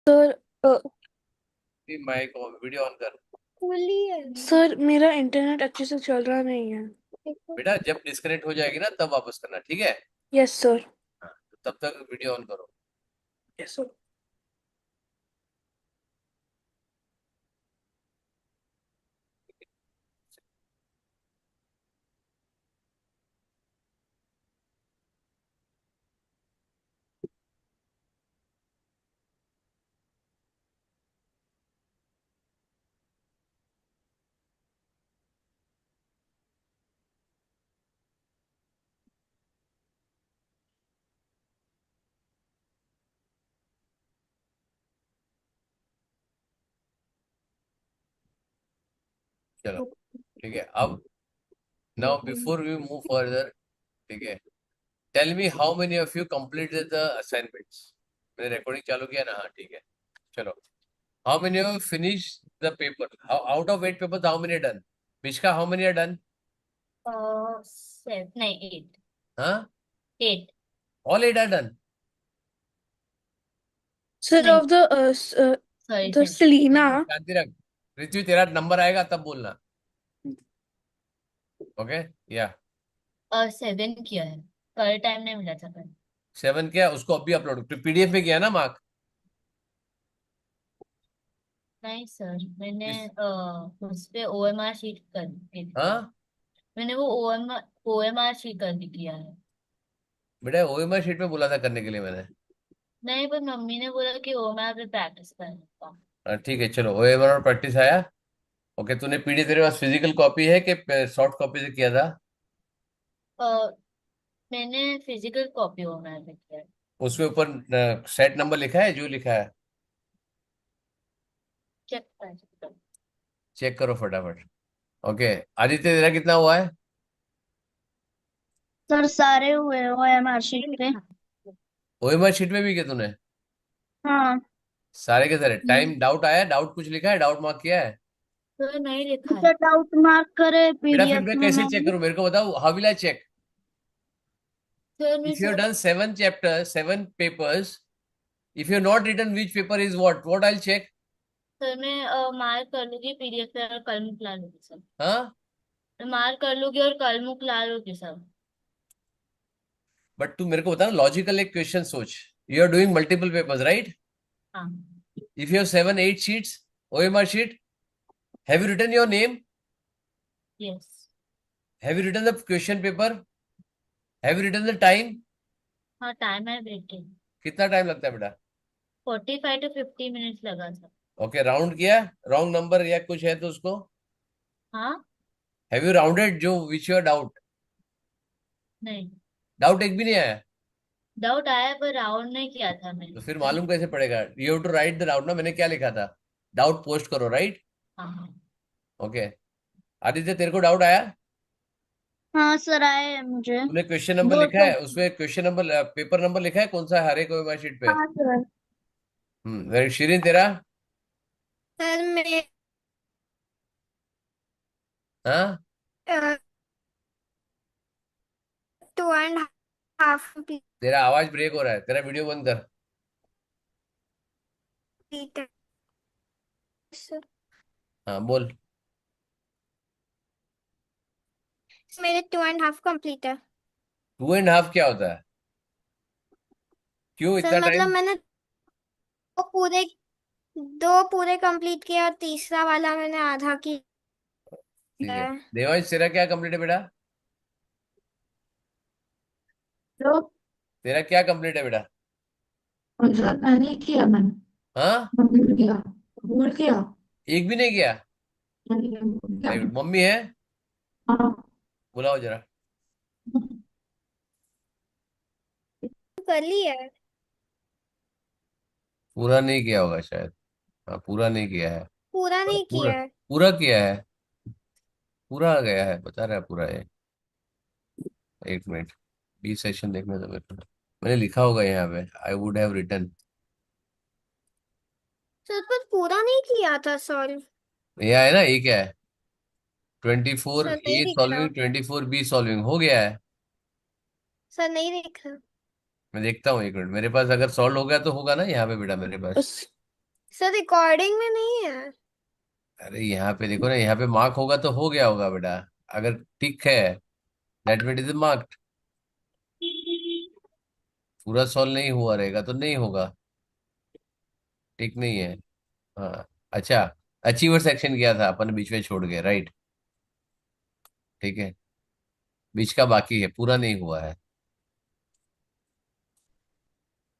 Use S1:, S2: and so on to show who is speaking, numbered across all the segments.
S1: Sir
S2: mic video on कर।
S1: Sir मेरा internet अच्छे से चल रहा नहीं है।
S2: बेटा जब डिस्कनेक्ट हो जाएगी ना तब वापस करना, ठीक है?
S1: Yes sir.
S2: हाँ, तो तब तक वीडियो ऑन करो।
S1: Yes sir.
S2: चलो, ठीक है। अब now before we move further, ठीक है, tell me how many of you completed the assignments. मैंने रिकॉर्डिंग चालू किया ना? हाँ, ठीक है। चलो, how many of finish the paper? Out of 8 papers how many done? Mishka, how many are done?
S3: Seven नहीं एट।
S2: हाँ,
S3: eight.
S2: All 8 are done.
S1: Sir
S3: नहीं,
S1: of
S3: sorry
S1: the
S3: seven.
S1: Selina.
S2: शांति रख। पृथ्वी, तेरा नंबर आएगा तब बोलना। ओके, या
S3: और सेवन किया है। कल टाइम नहीं मिला था कल।
S2: 7 किया, उसको अभी अपलोड पीडीएफ में किया ना मार्क?
S3: नहीं सर, मैंने
S2: इस
S3: उस पे ओएमआर शीट कर दी थी।
S2: हाँ
S3: मैंने वो ओएमआर शीट कर दी किया है।
S2: बेटा, ओएमआर शीट में बोला था करने के लिए मैंने।
S3: नहीं, पर मम्मी ने बोला कि ओएमआर पे प्रैक्टिस करने का।
S2: ठीक है, चलो, ओएमआर और प्रैक्टिस आया। ओके, तूने पीडीएफ, तेरे पास फिजिकल कॉपी है कि सॉफ्ट कॉपी से किया था?
S3: अ, मैंने फिजिकल कॉपी ओएमआर पे किया है।
S2: उसके ऊपर सेट नंबर लिखा है जो लिखा है?
S3: चेक कर सकते हो।
S2: चेक करो फटाफट। ओके, आदित्य तेरा कितना हुआ है?
S4: सर सारे हुए वो एमआर शीट पे।
S2: ओएमआर शीट में भी किया तूने?
S4: हाँ
S2: सारे के सारे टाइम डाउट आया? डाउट कुछ लिखा है? डाउट मार्क किया है?
S3: तो नहीं लिखा है।
S4: सर डाउट मार्क करे
S2: बेटा फिर
S4: पीडीएफ
S2: मैं
S4: में
S2: कैसे चेक
S4: मैंने।
S2: करूं? मेरे को बताओ, how will I check?
S3: Sir मैं
S2: इफ यू हैव
S3: सब
S2: done 7 chapters, 7 papers, if you have not written which paper is what I'll check?
S3: Sir मैं मार्क कर लूंगी पीडीएफ पे और कल मुकला लूंगी सब।
S2: हाँ,
S3: मैं मार्क कर लूंगी और कल मुकला लूंगी सब।
S2: बट तू मेरे को बता ना, लॉजिकल एक क्वेश्चन सोच। You are doing multiple papers, right?
S3: हाँ।
S2: If you have 7 8 sheets, OMR sheet, have you written your name?
S3: Yes.
S2: Have you written the question paper? Have you written the time?
S3: हाँ, time है breaking.
S2: कितना time लगता है बेटा?
S3: 45 to 50 minutes लगा था।
S2: Okay, round किया? रॉन्ग नंबर या कुछ है तो उसको?
S3: हाँ।
S2: हैव यू राउंडेड जो विच योर डाउट?
S3: नहीं,
S2: डाउट एक भी नहीं आया?
S3: डाउट आया पर राउंड नहीं किया था
S2: तो फिर
S3: मैंने।
S2: मालूम कैसे पड़ेगा? You have to write the doubt no, मैंने क्या लिखा था? डाउट पोस्ट करो, राइट?
S3: हाँ हाँ।
S2: ओके, आदित्य तेरे को डाउट आया?
S4: हाँ सर आए हैं मुझे।
S2: तूने क्वेश्चन नंबर
S4: दो
S2: लिखा
S4: तो।
S2: है उसमें? क्वेश्चन नंबर, पेपर नंबर लिखा है कौन सा हर एक OMR शीट पे?
S4: हाँ सर।
S2: वेरी शिरीन, तेरा?
S1: सर मैं
S2: हाँ,
S1: 2.5
S2: तेरा आवाज ब्रेक हो रहा है, तेरा वीडियो बंद कर।
S1: कंप्लीट है।
S2: हाँ बोल।
S1: मेरे 2.5 कंप्लीट है।
S2: 2.5 क्या होता है? क्यों
S1: सर
S2: इतना
S1: मतलब
S2: टाइम?
S1: मैंने पूरे दो पूरे कंप्लीट किया और तीसरा वाला मैंने आधा
S2: ठीक
S1: किया
S2: है,
S1: है।
S2: देवांश तेरा क्या कंप्लीट है बेटा?
S4: तो
S2: तेरा क्या कंप्लीट है बेटा?
S4: नहीं किया मैंने।
S2: हाँ,
S4: भूल गया। भूल गया।
S2: एक भी नहीं किया?
S4: नहीं, भूल गया।
S2: Very good. मम्मी है?
S4: हाँ।
S2: बुलाओ जरा।
S1: कर ली है।
S2: पूरा नहीं किया होगा शायद। हाँ, पूरा नहीं किया है।
S1: पूरा नहीं
S2: पूरा
S1: किया है।
S2: पूरा किया है। पूरा आ गया है, बता रहा है पूरा है। एक मिनट, बी सेशन देखने दो मेरे को। मैंने लिखा होगा यहाँ पे, I would have written.
S1: Sir पर पूरा नहीं किया था सॉल्व।
S2: ये है ना, ये क्या है? 24
S1: सर नहीं
S2: ए
S1: दिख रहा।
S2: सॉल्विंग, 24 बी सॉल्विंग हो गया है।
S1: सर नहीं दिख रहा।
S2: मैं देखता हूँ, एक मिनट, मेरे पास अगर सॉल्व हो गया तो होगा ना यहाँ पे बेटा मेरे पास।
S1: सर रिकॉर्डिंग में नहीं है।
S2: अरे यहाँ पे देखो ना, यहाँ पे मार्क होगा तो हो गया होगा बेटा। अगर टिक है, दैट मीन इज मार्क्ड। पूरा सॉल्व नहीं हुआ रहेगा तो नहीं होगा, टिक नहीं है। हाँ। अच्छा, अचीवर सेक्शन किया था अपन, बीच में छोड़ गए, राइट। ठीक है, बीच का बाकी है, पूरा नहीं हुआ है।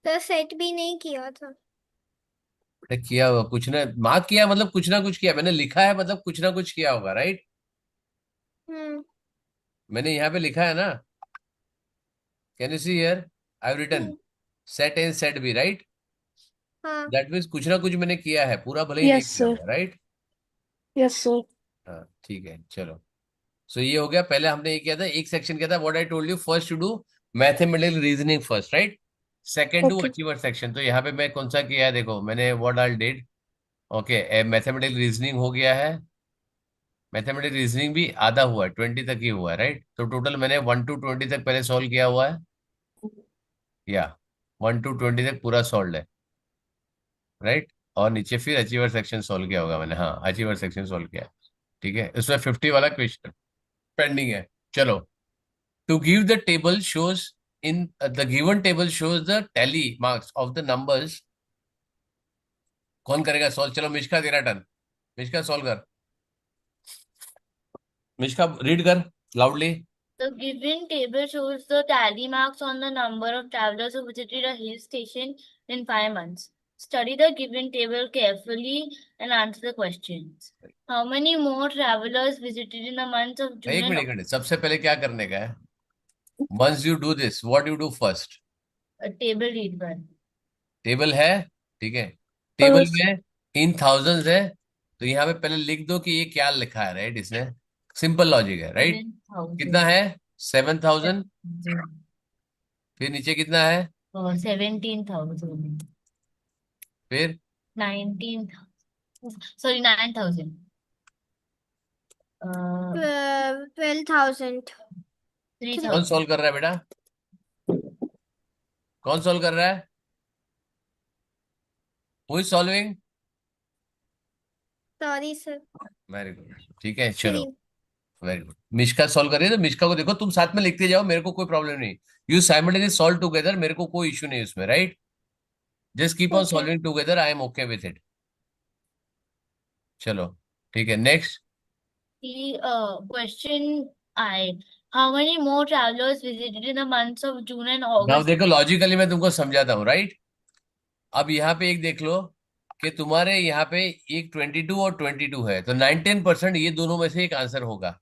S1: सर सेट भी नहीं किया था।
S2: बेटा किया होगा कुछ ना, मार्क किया मतलब कुछ ना कुछ किया, मैंने लिखा है मतलब कुछ ना कुछ किया होगा, राइट।
S1: हम्म।
S2: मैंने यहाँ पे लिखा है ना, can you see here, I have written
S1: hmm,
S2: set A set B, right.
S1: हाँ।
S2: दैट मीन्स कुछ ना कुछ मैंने किया है, पूरा भले ही नहीं
S4: Yes,
S2: किया
S4: sir.
S2: होगा, राइट।
S4: Yes, sir.
S2: हाँ ठीक है, चलो। सो ये हो गया, पहले हमने ये किया था, एक सेक्शन किया था, what I told you, first to do mathematical reasoning first, right. Second do
S4: Okay.
S2: Achiever section. तो यहाँ पे मैं कौन सा किया है, देखो मैंने what I did. Okay, mathematical reasoning हो गया है। मैथमेटिकल रीजनिंग भी आधा हुआ है, 20 तक ही हुआ है, राइट। तो टोटल मैंने 1 to 20 तक पहले सॉल्व किया हुआ है, या 1 to 20 तक पूरा सॉल्व है, राइट। और नीचे फिर अचीवर सेक्शन सॉल्व किया होगा मैंने, हाँ अचीवर सेक्शन सॉल्व किया है। ठीक है, इसमें 50 वाला क्वेश्चन पेंडिंग है। चलो, to give the table shows in the given table shows the tally marks of the numbers। कौन करेगा सॉल्व, चलो मिश्का तेरा टर्न। मिश्का सॉल्व कर, मिश्का रीड कर loudly.
S3: The given table shows the tally marks on the number of travelers who visited a hill station in 5 months. Study the given table carefully and answer the questions. How many more travelers visited in the months of June
S2: एक
S3: and
S2: minute एक minute, सबसे पहले क्या करने का है, once you do this what you do first।
S3: a table read one?
S2: Table है, ठीक है, टेबल
S4: Yes.
S2: में इन थाउजेंड्स है, तो यहाँ पे पहले लिख दो कि ये क्या लिखा है, राइट। इसने सिंपल लॉजिक है, राइट। कितना
S3: 7,000.
S2: है, 7,000।
S3: 7,000.
S2: फिर नीचे कितना है,
S3: 17,000.
S2: फिर
S3: 19,000. Sorry, 9,000.
S1: 12,000।
S2: कौन
S3: 3,000.
S2: सॉल्व कर रहा है बेटा, कौन सॉल्व कर रहा है, who is solving.
S1: Sorry sir.
S2: Very good, ठीक है चलो।
S1: 3।
S2: वेरी गुड, मिश्का सॉल्व करिए, तो मिश्का को देखो, तुम साथ में लिखते जाओ, मेरे को कोई प्रॉब्लम नहीं। यू साइमल्टेनियसली सॉल्व टुगेदर, मेरे को कोई इशू नहीं उसमें, right. Just keep on
S1: okay.
S2: Solving together, I am okay with it. चलो ठीक है, next.
S3: The question I. How many more travelers visited in the months of June and
S2: now
S3: August?
S2: देखो, logically मैं तुमको समझाता हूँ, राइट। अब यहाँ पे एक देख लो कि तुम्हारे यहाँ पे एक 22 और 22 है, तो 19% ये दोनों में से एक आंसर होगा।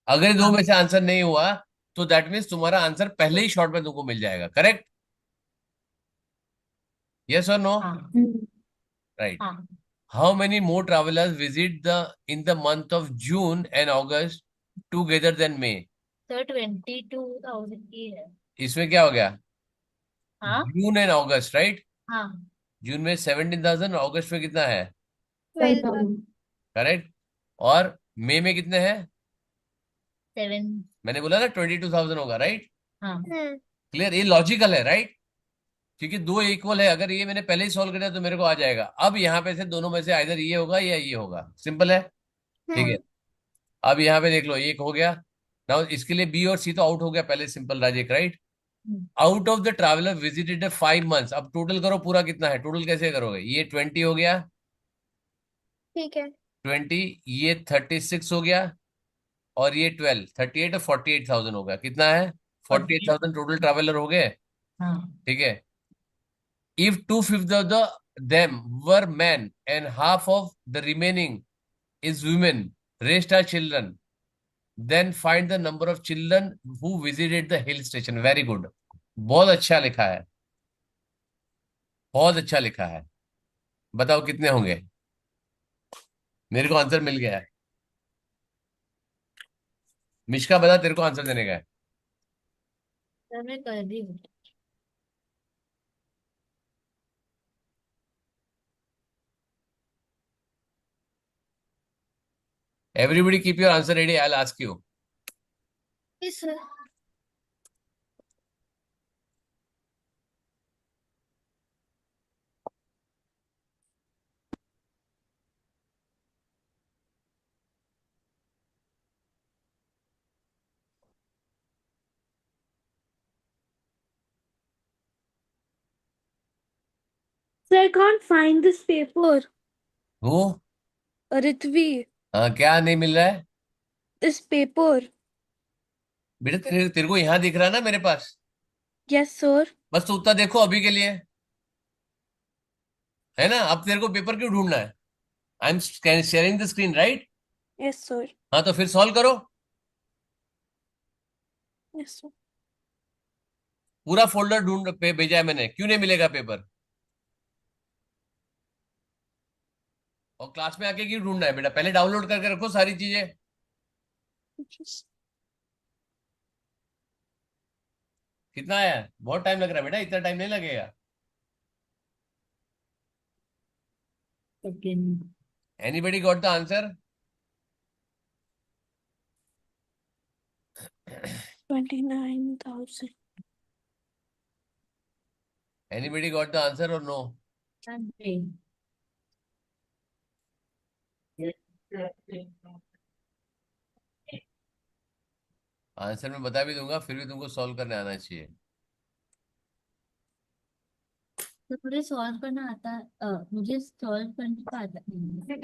S2: अगर ये दो
S3: हाँ.
S2: में से आंसर नहीं हुआ, तो दैट मीन्स तुम्हारा आंसर पहले ही शॉर्ट में तुमको मिल जाएगा, करेक्ट। यस और नो,
S3: हाँ.
S4: Mm.
S2: राइट।
S3: हाँ.
S2: How many more travellers visit the in the month of June and August together than May.
S3: तो 22,000 की है.
S2: इसमें क्या हो गया,
S3: हाँ.
S2: June and August, right.
S3: हाँ.
S2: जून में 17,000, ऑगस्ट में कितना है,
S1: 12,000।
S4: 12,000.
S2: करेक्ट। और मई में कितने हैं,
S3: 7.
S2: मैंने बोला ना 22,000 होगा, राइट।
S3: हाँ.
S1: हम्म।
S2: क्लियर, ये लॉजिकल है, राइट। क्योंकि दो इक्वल है, अगर ये मैंने पहले ही सॉल्व कर दिया तो मेरे को आ जाएगा। अब यहाँ पे से दोनों में से आइदर ये होगा या ये होगा, सिंपल है। ठीक है,
S1: हम्म।
S2: अब यहाँ पे देख लो, एक हो गया। नाउ इसके लिए बी और सी तो आउट हो गया पहले, simple logic, right.
S3: Hmm.
S2: Out of the traveller visited 5 months, अब टोटल करो पूरा कितना है, टोटल कैसे करोगे, ये 20 हो गया,
S1: ठीक है।
S2: 20, ये 36 हो गया, और ये 12, 38 और 48,000 हो गया, कितना है, 48,000 टोटल ट्रैवलर हो गए।
S3: हाँ.
S2: ठीक है, if 2/5 of them were men and half of the remaining is women, rest are children, then find the number of children who visited the hill station। Very good, बहुत अच्छा लिखा है, बहुत अच्छा लिखा है। बताओ कितने होंगे, मेरे को आंसर मिल गया है। मिश्का बता, तेरे को आंसर देने का है।
S3: तो मैं कर दी हूँ.
S2: Everybody keep your answer ready, I will ask you.
S1: इस
S4: Sir, I can't find this paper.
S2: वो
S4: Ritvi,
S2: हाँ, क्या नहीं मिल रहा है
S4: this paper.
S2: बेटा? तेरे तेरे को यहाँ दिख रहा है ना मेरे पास?
S4: Yes, sir.
S2: बस तो उतना देखो अभी के लिए, है ना? अब तेरे को पेपर क्यों ढूंढना है? I am sharing the screen, right?
S4: Yes, sir.
S2: हाँ, तो फिर सॉल्व करो।
S4: Yes, sir.
S2: पूरा फोल्डर ढूंढ पे भेजा है मैंने, क्यों नहीं मिलेगा पेपर? और क्लास में आके क्यों ढूंढना है बेटा? पहले डाउनलोड करके रखो सारी चीजें।
S4: Just
S2: कितना आया है? बहुत टाइम लग रहा है बेटा, इतना टाइम नहीं लगेगा।
S3: Second.
S2: Anybody got the answer?
S4: 29,000.
S2: Anybody got the answer और नो?
S3: Okay.
S2: आंसर मैं बता भी दूंगा, फिर भी तुमको सॉल्व करने आना चाहिए।
S3: तो मुझे सॉल्व करना आता है, मुझे सॉल्व करने का आता नहीं है।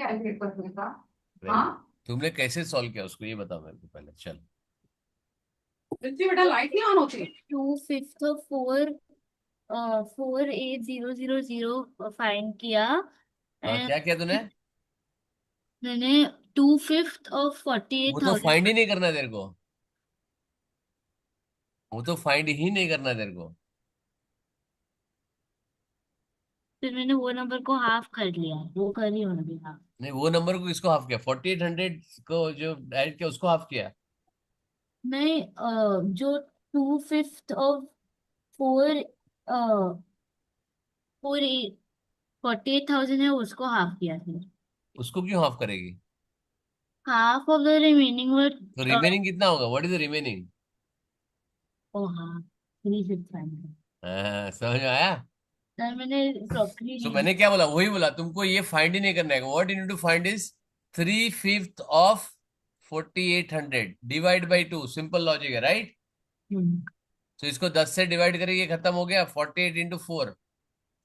S2: तुमने कैसे सॉल्व किया उसको ये बताओ मेरे को पहले। चल,
S5: बेटा लाइट नहीं ऑन होती।
S3: 2/5 of 4,8,000 फाइंड किया।
S2: हाँ,
S3: and
S2: क्या किया तूने?
S3: मैंने 2/5 of
S2: वो तो
S3: 48,000।
S2: फाइंड ही नहीं करना तेरे को, वो तो फाइंड ही नहीं करना तेरे को।
S3: फिर मैंने वो नंबर को हाफ कर लिया, वो कर रही हूँ अभी हाफ।
S2: नहीं, वो नंबर को किसको हाफ किया? 4800 को जो ऐड किया उसको हाफ किया?
S3: नहीं, जो 2/5 of 4 फोर 48,000 है उसको हाफ किया फिर।
S2: उसको क्यों हाफ करेगी?
S3: हाफ ऑफ द रिमेनिंग वर
S2: तो रिमेनिंग कितना होगा? What is the remaining?
S3: ओ हाँ, 3/5।
S2: समझ में आया?
S3: सर मैंने प्रॉपर्ली
S2: तो
S3: नहीं।
S2: मैंने क्या बोला? वही बोला, तुमको ये फाइंड ही नहीं करना है। What you need to find is 3/5 of 4800 divide by 2। Simple logic है, राइट?
S3: हम्म,
S2: तो इसको 10 से डिवाइड करेंगे, खत्म हो गया। 48 इंटू 4,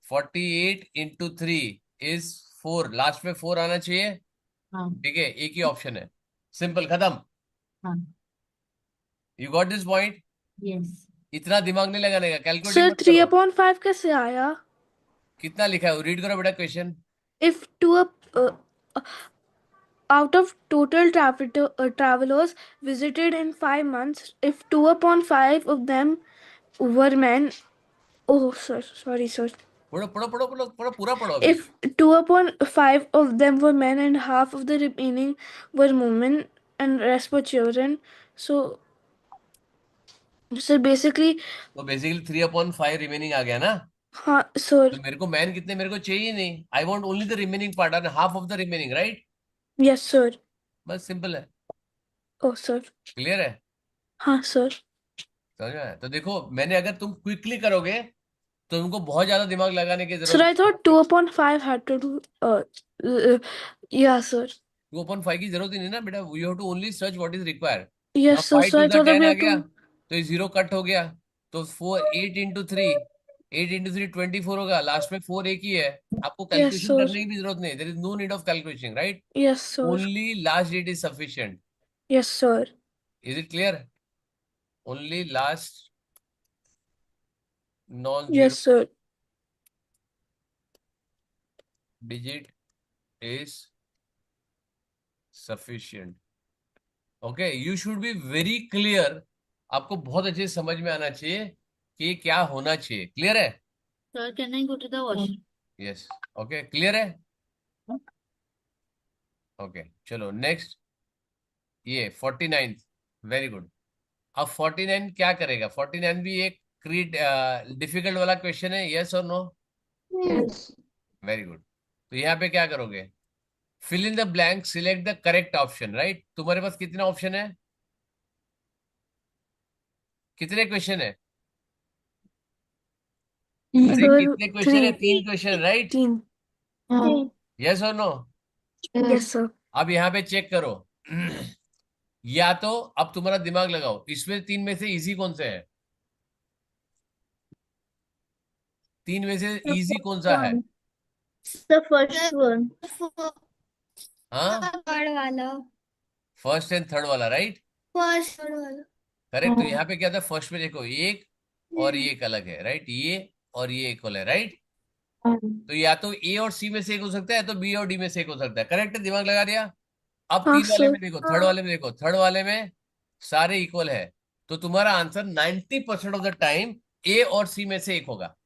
S2: 48 इंटू 3 इज 4। लास्ट में 4 आना चाहिए,
S3: हाँ
S2: ठीक है? एक ही ऑप्शन है, सिंपल, खत्म।
S3: हाँ।
S2: You got this point?
S3: Yes.
S2: इतना दिमाग नहीं लगाने का, कैलकुलेटिंग
S4: Sir,
S2: मत
S4: 3
S2: करो।
S4: upon 5 कैसे आया?
S2: कितना लिखा है रीड करो बेटा question.
S4: If out of total travelers visited in 5 months, if 2 upon 5 of them were men. Oh, sir, sorry, sir.
S2: पढ़ो पढ़ो पढ़ो पढ़ो पढ़ो, पूरा पढ़ो अभी।
S4: If 2 upon 5 of them were men and half of the remaining were women and rest were children, so basically,
S2: तो basically 3/5 remaining आ गया ना?
S4: हाँ, sir.
S2: तो मेरे को मैन कितने मेरे को चाहिए ही नहीं। I want only the remaining part and half of the remaining, right?
S4: Yes, sir.
S2: बस सिंपल है।
S4: Oh, sir.
S2: क्लियर है?
S4: हाँ, sir.
S2: समझ में आया? तो देखो, मैंने अगर तुम क्विकली करोगे तो तुमको बहुत ज्यादा दिमाग लगाने की
S4: Sir,
S2: जरूरत।
S4: I thought 2 upon 5 had to do. Yeah, sir.
S2: 2/5 की जरूरत ही नहीं ना बेटा, you have to only search what is required.
S4: Yes, sir.
S2: Five
S4: So
S2: to
S4: I
S2: the
S4: thought that
S2: 10
S4: we
S2: आ
S4: have
S2: गया,
S4: to.
S2: तो ये 0 कट हो गया। तो 8 इंटू 3, 24 होगा। लास्ट में 4 एक ही है। आपको
S4: Yes,
S2: कैलकुलेशन
S4: sir.
S2: करने की भी जरूरत नहीं, there is no need of calculation, right?
S4: Yes, sir.
S2: Only last date is sufficient.
S4: Yes, sir.
S2: Is it clear? Only last non zero
S4: Yes, sir.
S2: digit is sufficient. Okay, you should be very clear. आपको बहुत अच्छे से समझ में आना चाहिए कि क्या होना चाहिए। क्लियर है?
S3: Sir can I go to the washroom?
S2: Yes. Okay, clear है? ओके, चलो नेक्स्ट। ये 49, वेरी गुड। अब 49 क्या करेगा? 49 भी एक डिफिकल्ट वाला क्वेश्चन है, यस और नो?
S5: Yes.
S2: Very good. तो यहाँ पे क्या करोगे? Fill in the blank, select the correct option, right? तुम्हारे पास कितना ऑप्शन है? कितने क्वेश्चन है? अरे
S4: Sir,
S2: कितने क्वेश्चन है? 3 क्वेश्चन, राइट?
S4: 3.
S2: यस और नो?
S4: Yes, sir.
S2: अब यहाँ पे चेक करो। या तो अब तुम्हारा दिमाग लगाओ, इसमें 3 में से इजी कौन सा है? 3 में से इजी कौन सा है?
S3: The first one.
S2: हाँ,
S1: थर्ड वाला,
S2: फर्स्ट एंड थर्ड वाला, राइट?
S1: फर्स्ट थर्ड वाला।
S2: करेक्ट। तो यहाँ पे क्या था, फर्स्ट में देखो एक और ये एक अलग है, राइट? ये और ये इक्वल है, राइट? तो या तो ए और सी में से एक हो सकता है, या तो बी और डी में से एक हो सकता है। करेक्ट है, दिमाग लगा दिया। अब
S4: हाँ
S2: तीन वाले
S4: सर।
S2: में देखो, थर्ड वाले में देखो, थर्ड वाले में सारे इक्वल है। तो तुम्हारा आंसर 90% ऑफ द टाइम ए और सी में से एक होगा।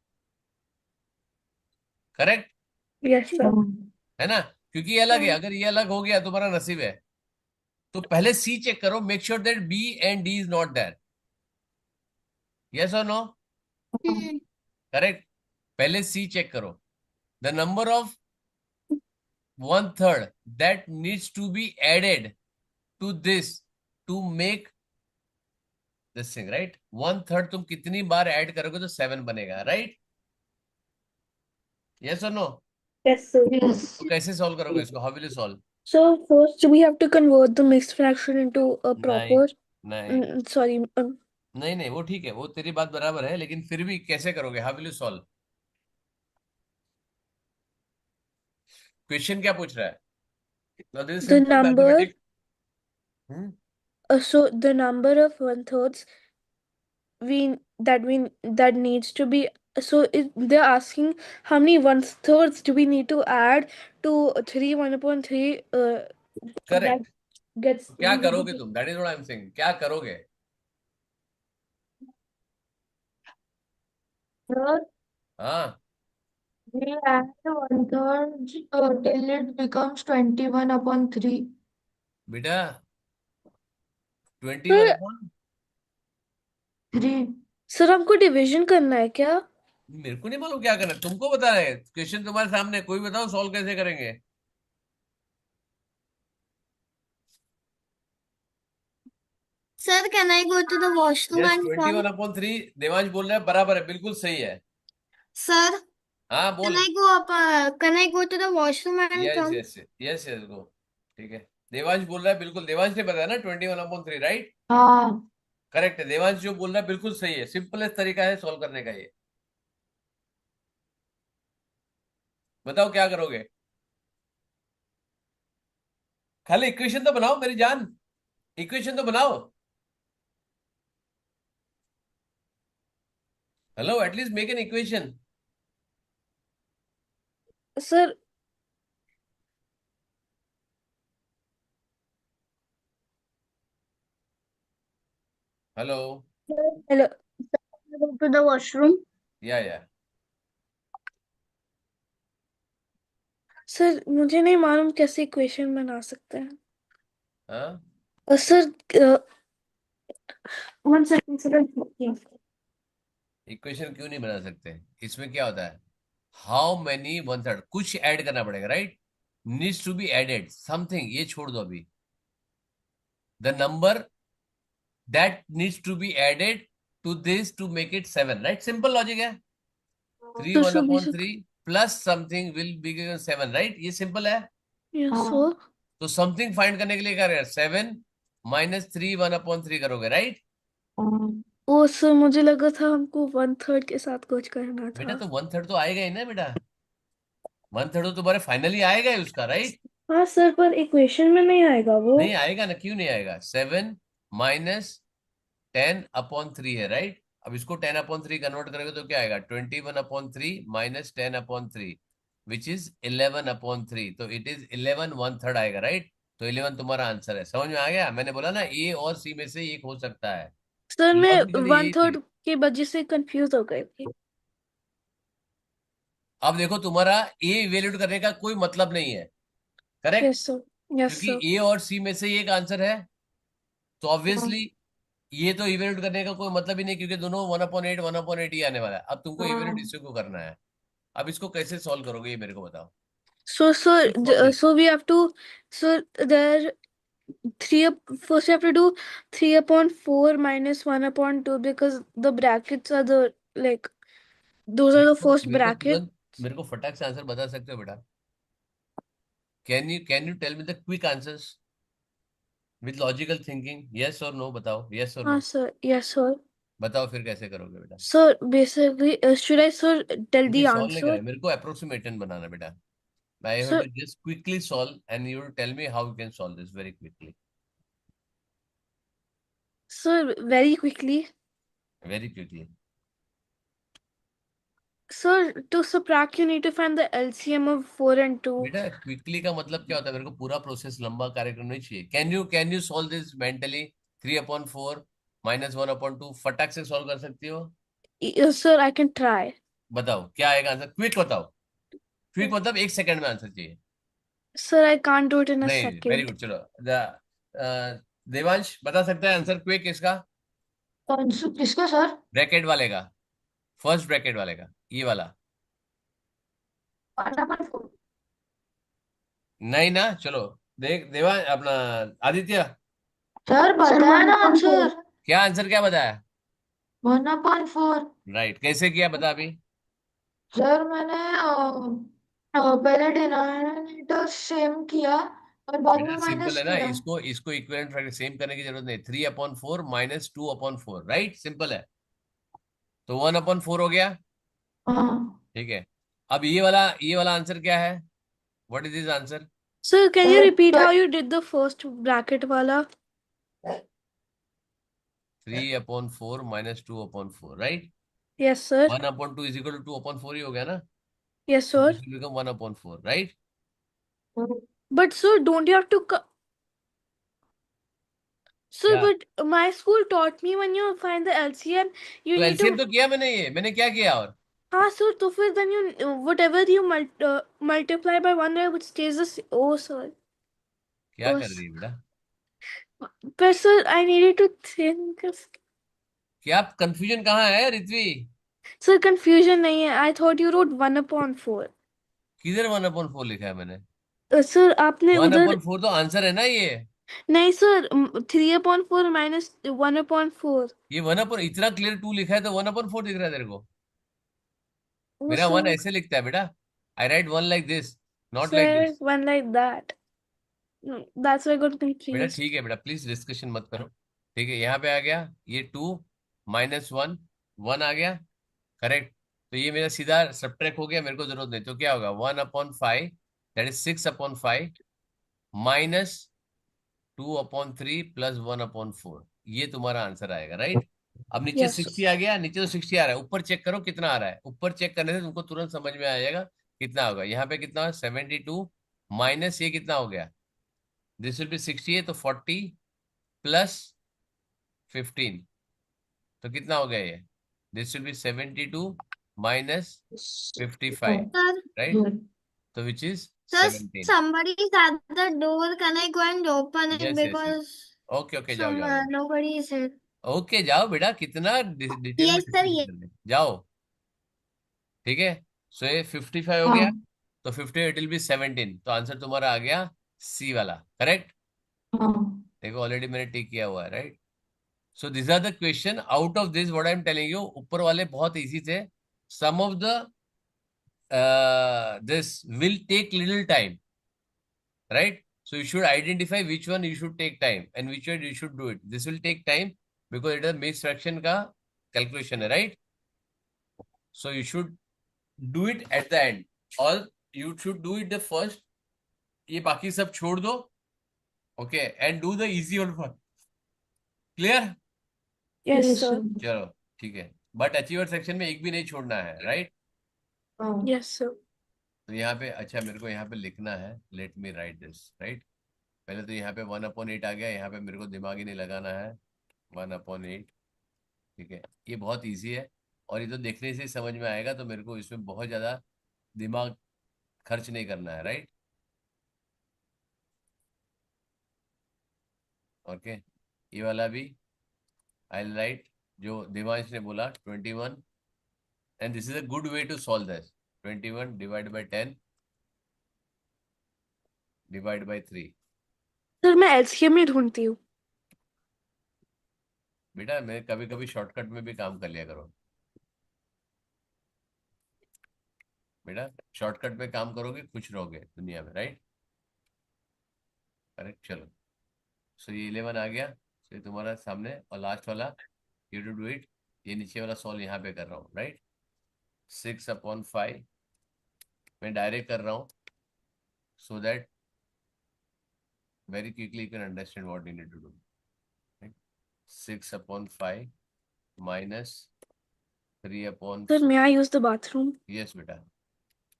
S2: Correct
S4: yes sir.
S2: है ना? क्योंकि ये अलग है, अगर ये अलग हो गया तुम्हारा नसीब है। तो पहले सी चेक करो, make sure that B and D is not there. Yes और नो? करेक्ट। पहले सी चेक करो। The number of 1/3 that needs to be added to this to make this thing, right? 1/3 तुम कितनी बार add करोगे तो 7 बनेगा, right? Yes और no?
S4: Yes sir.
S5: Yes.
S2: तो कैसे सॉल्व करोगे इसको? How will you solve?
S4: So first we have to convert the mixed fraction into a
S2: नहीं,
S4: proper.
S2: नहीं,
S4: Sorry.
S2: नहीं, नहीं, वो ठीक है, वो तेरी बात बराबर है, लेकिन फिर भी कैसे करोगे? How will you solve? Question क्या पूछ रहा है? Now this is
S4: The
S2: simple
S4: number.
S2: mathematics. Hmm?
S4: So the number of 1/3 that needs to be. So they're asking how many 1/3 do we need to add to 3 1/3 that
S2: Correct.
S4: gets.
S2: क्या करोगे तुम? That is what I'm saying. क्या करोगे?
S5: Sir,
S2: हाँ,
S5: we add 1/3 till it becomes 21/3.
S2: बेटा 21 upon,
S5: Three.
S4: Sir हमको division करना है क्या?
S2: मेरे को नहीं मालूम क्या करना है, तुमको बता रहे हैं। क्वेश्चन तुम्हारे सामने है, कोई बताओ सॉल्व कैसे करेंगे?
S1: Sir can I go to the washroom
S2: yes,
S1: and
S2: 21/3 Devansh बोल रहा है, बराबर है, बिल्कुल सही है।
S1: सर
S2: हाँ बोल।
S1: Can I go to the washroom and
S2: yes,
S1: come?
S2: Yes, yes, yes, go. ठीक है, देवांश बोल रहा है, बिल्कुल देवांश ने बताया ना 21/3, राइट?
S5: हाँ.
S2: करेक्ट है, देवांश जो बोल रहा है बिल्कुल सही है। सिंपलेस्ट तरीका है सॉल्व करने का ये। बताओ क्या करोगे? खाली इक्वेशन तो बनाओ मेरी जान, इक्वेशन तो बनाओ। Hello, at least make an equation.
S4: Sir
S2: hello.
S4: Hello
S3: Go to the washroom.
S2: या
S4: सर मुझे नहीं मालूम कैसे इक्वेशन बना सकते हैं।
S2: हाँ,
S4: सर 1 सेकंड सर।
S2: इक्वेशन क्यों नहीं बना सकते? इसमें क्या होता है, हाउ मेनी 1/3 कुछ ऐड करना पड़ेगा, right? Needs to be added something, ये छोड़ दो अभी। The number that needs to be added to this to make it 7, right? Simple logic है। 3
S4: तो
S2: 1/3 plus something will be 7, right? ये सिंपल है।
S4: यस
S5: हाँ.
S4: सर।
S2: तो समथिंग फाइंड करने के लिए क्या करेगा? 7 - 3 1/3 करोगे, राइट?
S5: हाँ.
S4: ओ सर मुझे लगा था हमको 1/3 के साथ कुछ करना
S2: बेटा
S4: था।
S2: तो 1/3 तो आएगा ही ना बेटा, 1/3 तो तुम्हारे फाइनली आएगा ही उसका, राइट?
S4: हाँ सर पर इक्वेशन में नहीं आएगा वो।
S2: नहीं आएगा ना, क्यों नहीं आएगा? 7 - 10/3 है, राइट? अब इसको 10/3 कन्वर्ट करोगे तो क्या आएगा? 21/3 - 10/3 विच इज 11/3। तो इट इज 11 1/3 आएगा, राइट? तो 11 तुम्हारा आंसर है। समझ में आ गया? मैंने बोला ना ए और सी में से एक हो सकता है।
S4: सर मैं
S2: लॉजिकली यही
S4: 1/3
S2: थी।
S4: की वजह से कंफ्यूज हो गई थी।
S2: अब देखो, तुम्हारा ए इवेल्यूट करने का कोई मतलब नहीं है, करेक्ट?
S4: Yes sir. यस
S2: क्योंकि
S4: सर।
S2: ए और सी में से ही एक आंसर है। तो ऑब्वियसली ये तो इवेल्यूट करने का कोई मतलब ही नहीं, क्योंकि दोनों 1/8 1/8 ही आने वाला है। अब तुमको इवेल्यूट
S5: हाँ.
S2: इसी को करना है। अब इसको कैसे सॉल्व करोगे ये मेरे को बताओ।
S4: So
S2: Just solve this.
S4: so we have to, so there 3 first we have to do 3/4 minus 1/2 because the brackets are the like those are the first bracket.
S2: मेरे को फटाक से आंसर बता सकते हो बेटा? Can you tell me the quick answers with logical thinking? Yes और no बताओ, यस और
S4: हाँ
S2: नो
S4: सर। Yes sir.
S2: बताओ, फिर कैसे करोगे बेटा?
S4: So basically should I sir tell
S2: नहीं,
S4: the
S2: सॉल्व नहीं
S4: answer?
S2: करें, मेरे को अप्रोक्सीमेशन बनाना बेटा। I have
S4: Sir,
S2: to just quickly solve, and you will tell me how you can solve this very quickly.
S4: sir, very quickly.
S2: Very quickly.
S4: Sir, to subtract, you need to find the LCM of 4 and 2.
S2: बेटा quickly का मतलब क्या होता है? मेरे को पूरा process लंबा कार्यक्रम नहीं चाहिए. Can you solve this mentally? 3/4 -1/2 फटाक से सॉल्व कर सकती हो?
S4: Yes, sir, I can try.
S2: बताओ क्या आएगा आंसर. क्विक बताओ. क्विक मतलब 1 सेकंड में आंसर चाहिए.
S4: Sir, I can't do it in a
S2: नहीं, वेरी
S4: second.
S2: गुड. चलो देवांश बता सकता है आंसर क्विक इसका?
S5: किसका सर?
S2: ब्रैकेट वाले का, फर्स्ट ब्रैकेट वाले का, ये वाला.
S5: 1/4
S2: नहीं ना. चलो देख देवांश अपना आदित्य,
S5: सर बताया ना आंसर.
S2: क्या आंसर क्या बताया?
S5: 1/4
S2: राइट. कैसे किया बता अभी.
S5: सर मैंने पहले डिनोमिनेटर सेम किया और बाद
S2: बेटा
S5: में
S2: सिंपल
S5: माइनस
S2: है ना.
S5: किया.
S2: इसको इक्विवेलेंट फैक्टर सेम करने की जरूरत नहीं. 3/4 -2/4. राइट, सिंपल है. तो 1/4 हो गया.
S5: हाँ
S2: ठीक है. अब ये वाला आंसर क्या है? What is this answer?
S4: Sir, can you
S5: sir
S4: repeat how you did the first bracket wala?
S2: 3/4 -2/4. Right.
S4: Yes, sir.
S2: 1/2 is equal to 2/4 ही हो गया ना.
S4: Yes, sir.
S2: This will become 1/4. Right.
S4: But sir, don't you have to Sir,
S2: क्या?
S4: but my school taught me when you find the LCM, you
S2: तो
S4: need
S2: LCM
S4: to.
S2: तो किया मैंने क्या किया? और
S4: हाँ sir, तो फिर then you whatever you multiply by 1, which stays the same. Oh sir.
S2: क्या
S4: Oh,
S2: कर रही है बेटा?
S4: but sir, I needed to think.
S2: क्या कंफ्यूजन कहाँ है रित्वी?
S4: Sir, confusion नहीं है. I thought you wrote 1/4.
S2: किधर 1/4 लिखा है मैंने?
S4: Sir, आपने उधर
S2: 1/4 तो आंसर है ना ये.
S4: नहीं sir, 3/4 minus 1/4.
S2: ये 1/4 इतना क्लियर 2 लिखा है तो 1/4 दिख रहा है तेरे को?
S4: Oh
S2: मेरा 1
S4: sir,
S2: ऐसे लिखता है बेटा. I write 1 like this, not like
S4: sir,
S2: this.
S4: one like that. No, that's why I got
S2: बेटा
S4: confused.
S2: ठीक है बेटा, प्लीज डिस्कशन मत करो. ठीक है, यहाँ पे आ गया ये 2 -1, 1 आ गया. करेक्ट. तो ये मेरा सीधा सब्ट्रैक्ट हो गया, मेरे को जरूरत नहीं. तो क्या होगा? 1/5 दैट इज 6/5 -2/3 प्लस 1/4. ये तुम्हारा आंसर आएगा. राइट. अब नीचे
S4: Yes, sir.
S2: 60 आ गया. नीचे तो 60 आ रहा है, ऊपर चेक करो कितना आ रहा है. ऊपर चेक करने से तुमको तुरंत समझ में आ जाएगा कितना होगा. यहाँ पे कितना? 72 माइनस ये कितना हो गया? This will be 68. तो 40 प्लस 15. तो कितना हो गया ये? This will be 72 minus 55.
S1: Sir,
S2: right. तो which is
S1: sir,
S2: 17.
S1: somebody is at the door. Can I go and open it
S2: yes yes yes.
S1: because
S2: okay जाओ जाओ जाओ.
S1: nobody is here.
S2: ओके जाओ बेटा. कितना डिटेल में
S1: Yes, sir.
S2: Discussion
S1: Yes.
S2: करने जाओ. ठीक है. सो ये 55 हो
S5: हाँ
S2: गया. तो 50 इट विल बी 17. तो आंसर तुम्हारा आ गया सी वाला. करेक्ट.
S5: हाँ
S2: देखो ऑलरेडी मैंने टिक किया हुआ है. Right. So this are the question. Out of this what I am telling you, ऊपर वाले बहुत इजी थे. Some of the this will take little time, right? So you should identify which one you should take time and which one you should do it. This will take time because it is a mixed fraction का calculation है, right? So you should do it at the end or you should do it the first. ये बाकी सब छोड़ दो. Okay, and do the easy one first. Clear?
S4: Yes,
S5: yes
S4: sir.
S5: sir.
S2: चलो ठीक है. बट अचीवर सेक्शन में एक भी नहीं छोड़ना है. राइट.
S5: हाँ
S4: Yes, sir.
S2: तो यहाँ पे अच्छा मेरे को यहाँ पे लिखना है. Let me right this. Right. पहले तो यहाँ पे 1/8 आ गया. यहाँ पे मेरे को दिमाग ही नहीं लगाना है. 1/8. ठीक है. ये बहुत इजी है और ये तो देखने से ही समझ में आएगा. तो मेरे को इसमें बहुत ज्यादा दिमाग खर्च नहीं करना है. राइट. ओके. ये वाला भी आई राइट जो देवांश ने बोला 21. And this is a good way to solve this. 21 divide by 10 divide by 3.
S4: Sir मैं LCM ही ढूंढती हूँ.
S2: बेटा मैं कभी कभी शॉर्टकट में भी काम कर लिया करो. बेटा शॉर्टकट में काम करोगे खुश रहोगे दुनिया में. राइट. करेक्ट. चलो. सो ये 11 आ गया. सो ये तुम्हारा सामने. और लास्ट वाला यू टू डू इट. ये नीचे वाला सॉल्व यहाँ पे कर रहा हूँ. राइट. 6/5 मैं डायरेक्ट कर रहा हूँ. so that very quickly you can understand what you need to do. Right? 6 upon 5 minus 3 upon
S4: Sir, may I use the bathroom?
S2: yes बेटा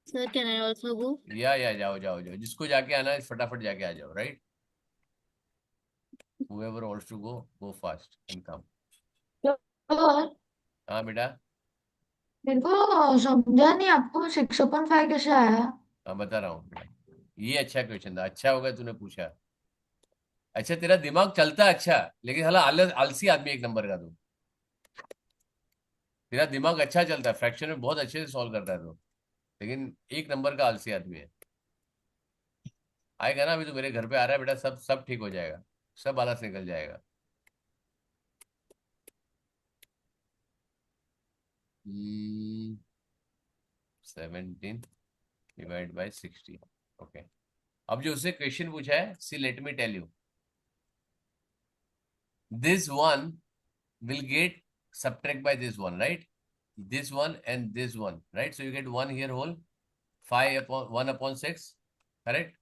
S3: Sir, can I also go?
S2: या जाओ जाओ जाओ जिसको जाके आना है फटाफट जाके आ जाओ right whoever wants to go fast and come
S5: sir
S2: हाँ बेटा
S5: मेरे को समझा नहीं, आपको 6/5 कैसे आया?
S2: हाँ बता रहा हूँ बेटा ये अच्छा क्वेश्चन था अच्छा होगा तूने पूछा अच्छा तेरा दिमाग चलता है अच्छा लेकिन हला आलसी आदमी एक नंबर का तू तेरा दिमाग अच्छा चलता है फ्रैक्शन में बहुत अच्छे से सॉल्व करता है तू लेकिन एक नंबर का आलसी आदमी है आएगा ना अभी तो मेरे घर पे आ रहा है बेटा सब सब ठीक हो जाएगा सब आलस निकल जाएगा 17 डिवाइड बाय 60 ओके अब जो उससे क्वेश्चन पूछा है see let me tell you this one will get subtract by this one right this one and this one right so you get 1 here whole 5 upon 1 upon 6 correct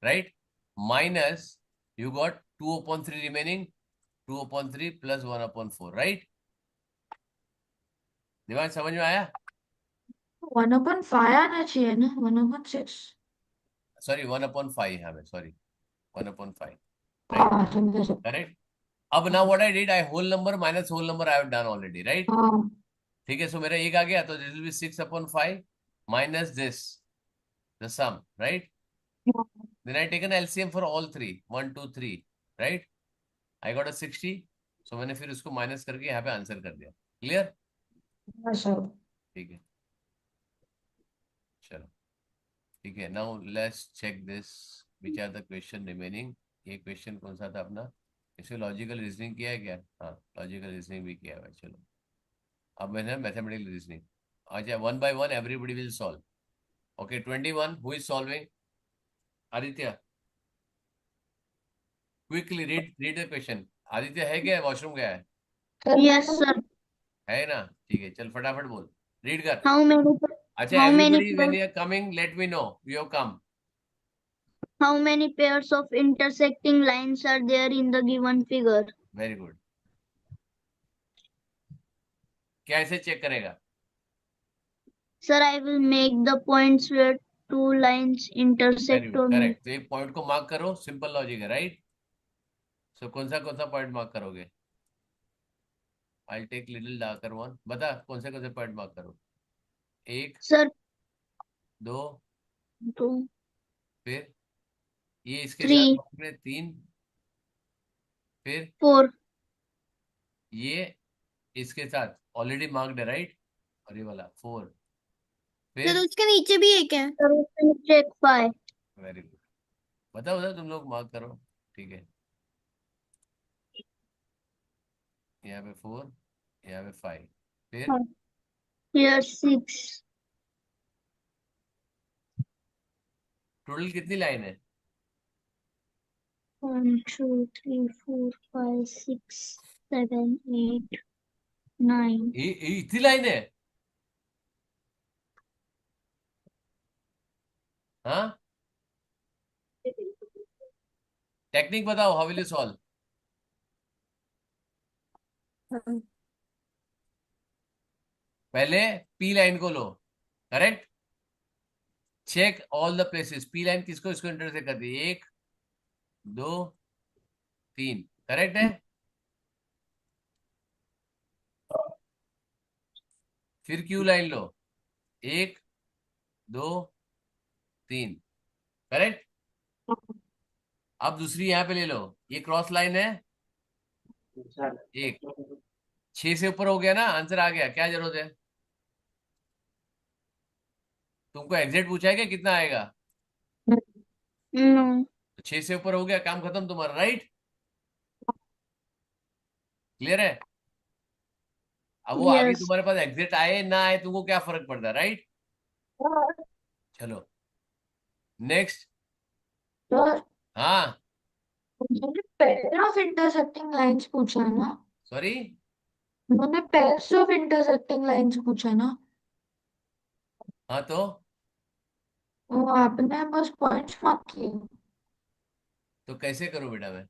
S2: right minus you got 2 upon 3 remaining 2 upon 3 plus 1 upon 4 right दिमाग समझ में आया
S5: 1/5 आना चाहिए ना, 1/6।
S2: Sorry 1 upon 5 यहाँ पे sorry 1 upon 5
S5: हाँ समझे सर।
S2: correct अब now what I did I whole number minus whole number I have done already right
S5: हाँ
S2: ठीक है सो मेरा एक आ गया तो this will be 6 upon 5 minus this the sum right then I taken LCM for all three 1 2 3 right I got a 60 so मैंने फिर उसको माइनस करके यहाँ पे आंसर कर दिया क्लियर
S5: हाँ सर।
S2: ठीक है चलो ठीक है now let's check this which are the question remaining ये क्वेश्चन कौन सा था अपना इसमें लॉजिकल रीजनिंग किया है क्या हाँ लॉजिकल रीजनिंग भी किया है चलो अब मैंने मैथमेटिकल रीजनिंग अच्छा 1 by 1 everybody will solve okay 21 who is solving Aditya quickly read the question Aditya है क्या वॉशरूम गया है
S3: Yes, sir.
S2: है ना ठीक है चल फटाफट बोल रीड कर
S3: How many
S2: अच्छा
S3: how many
S2: everybody when you are coming let me know you have come
S3: how many pairs of intersecting lines are there in the given figure?
S2: Very good कैसे चेक करेगा
S3: Sir, I will make the points where two lines
S2: very
S3: intersect
S2: good
S3: or meet.
S2: Correct तो एक point को mark करो simple logic है right so कौन सा point mark करोगे I take little darker one बता कौन से पॉइंट मार्क करो एक
S3: Sir,
S2: 2
S3: two,
S2: फिर ये इसके
S3: Three.
S2: साथ पकड़े 3 फिर
S3: four.
S2: ये इसके साथ ऑलरेडी मार्क्ड है राइट और ये वाला 4
S1: तो
S2: फिर
S1: उसके नीचे भी एक है
S3: Sir, we can check five.
S2: Very good बताओ तुम लोग मार्क करो ठीक है यहाँ पे 4 यहाँ पे 5 फिर
S3: हाँ। Here six.
S2: टोटल कितनी लाइन है
S3: 1 2 3 4 5 6 7 8 9.
S2: ये इतनी लाइन है हाँ टेक्निक बताओ हाउ विल यू सॉल्व पहले पी लाइन को लो correct check all the places P line किसको इसको इंटरसेक्ट करती है 1 2 3 करेक्ट है फिर क्यू लाइन लो 1 2 3 करेक्ट अब दूसरी यहां पे ले लो ये क्रॉस लाइन है 1 6 से ऊपर हो गया ना आंसर आ गया क्या जरूरत है तुमको एग्जैक्ट पूछा है क्या कितना आएगा
S3: No.
S2: 6 से ऊपर हो गया काम खत्म तुम्हारा राइट क्लियर है अब वो आगे
S3: Yes.
S2: तुम्हारे पास एग्जैक्ट आए ना आए तुमको क्या फर्क पड़ता है राइट चलो नेक्स्ट
S5: सर
S2: हाँ
S5: उन्होंने पेयर ऑफ इंटरसेक्टिंग लाइंस पूछा है ना,
S2: सॉरी
S5: उन्होंने पेयर्स ऑफ इंटरसेक्टिंग लाइंस पूछा है ना।
S2: हाँ तो
S5: वो आपने बस पॉइंट्स मार्क किए।
S2: तो कैसे करूं बेटा मैं?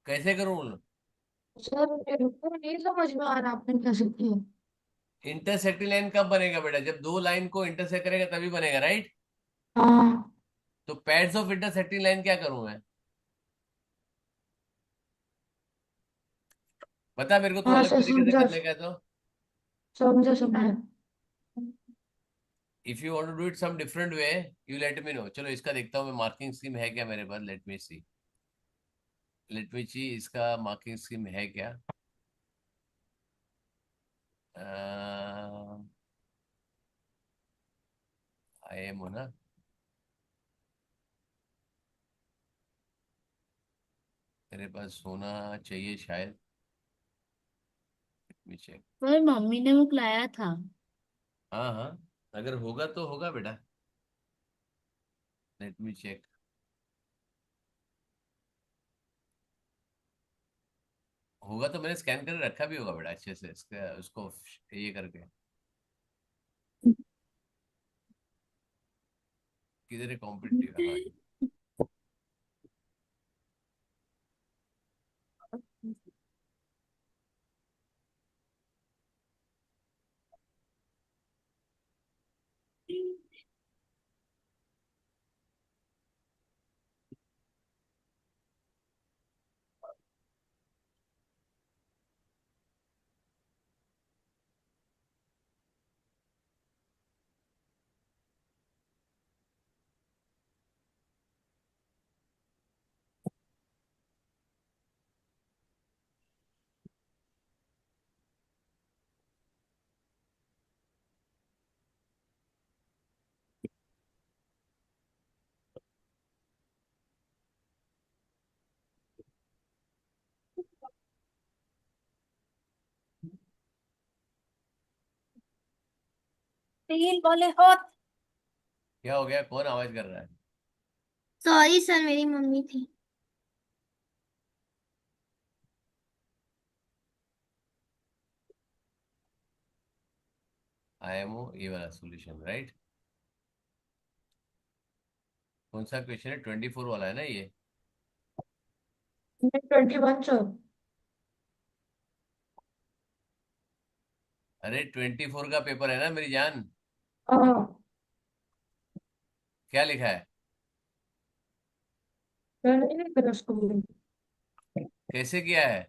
S2: कैसे करूं?
S5: सर मेरे को नहीं समझ में आ रहा आपने कैसे किया।
S2: इंटरसेक्टिंग लाइन कब बनेगा बेटा? जब दो लाइन को इंटरसेक्ट करेगा तभी बनेगा, राइट?
S5: हाँ।
S2: तो पैड्स ऑफ इंटरसेक्टिंग लाइन क्या करूं मैं? बता मेरे को, तू
S5: हाँ
S2: अलग
S5: सर
S2: तरीके से
S5: समझा।
S2: कर लेगा तो।
S5: समझा समझा।
S2: If you want to do it some different way, you let me know. चलो इसका देखता हूँ मैं, मार्किंग स्कीम है क्या मेरे पास। लेट मी सी, लेट मी सी इसका मार्किंग स्कीम है क्या। आई एम हो ना? मेरे पास होना चाहिए शायद। Let me check.
S3: पर मम्मी ने वो लाया था।
S2: हाँ हाँ, अगर होगा तो होगा बेटा। Let me check. होगा तो मैंने स्कैन करके रखा भी होगा बेटा अच्छे से, इसका उसको ये करके। किधर है कॉम्पिटिटिव? हाँ,
S1: तीन बोले हो।
S2: क्या हो गया? कौन आवाज कर रहा है?
S1: सॉरी सर, मेरी मम्मी थी।
S2: आई एम ओ, ये वाला सॉल्यूशन, राइट? कौन सा क्वेश्चन है? 24 वाला है ना ये?
S5: 21 सर।
S2: अरे 24 का पेपर है ना मेरी जान।
S5: हाँ।
S2: क्या लिखा है?
S5: मैंने नहीं करा उसको भी।
S2: कैसे किया है?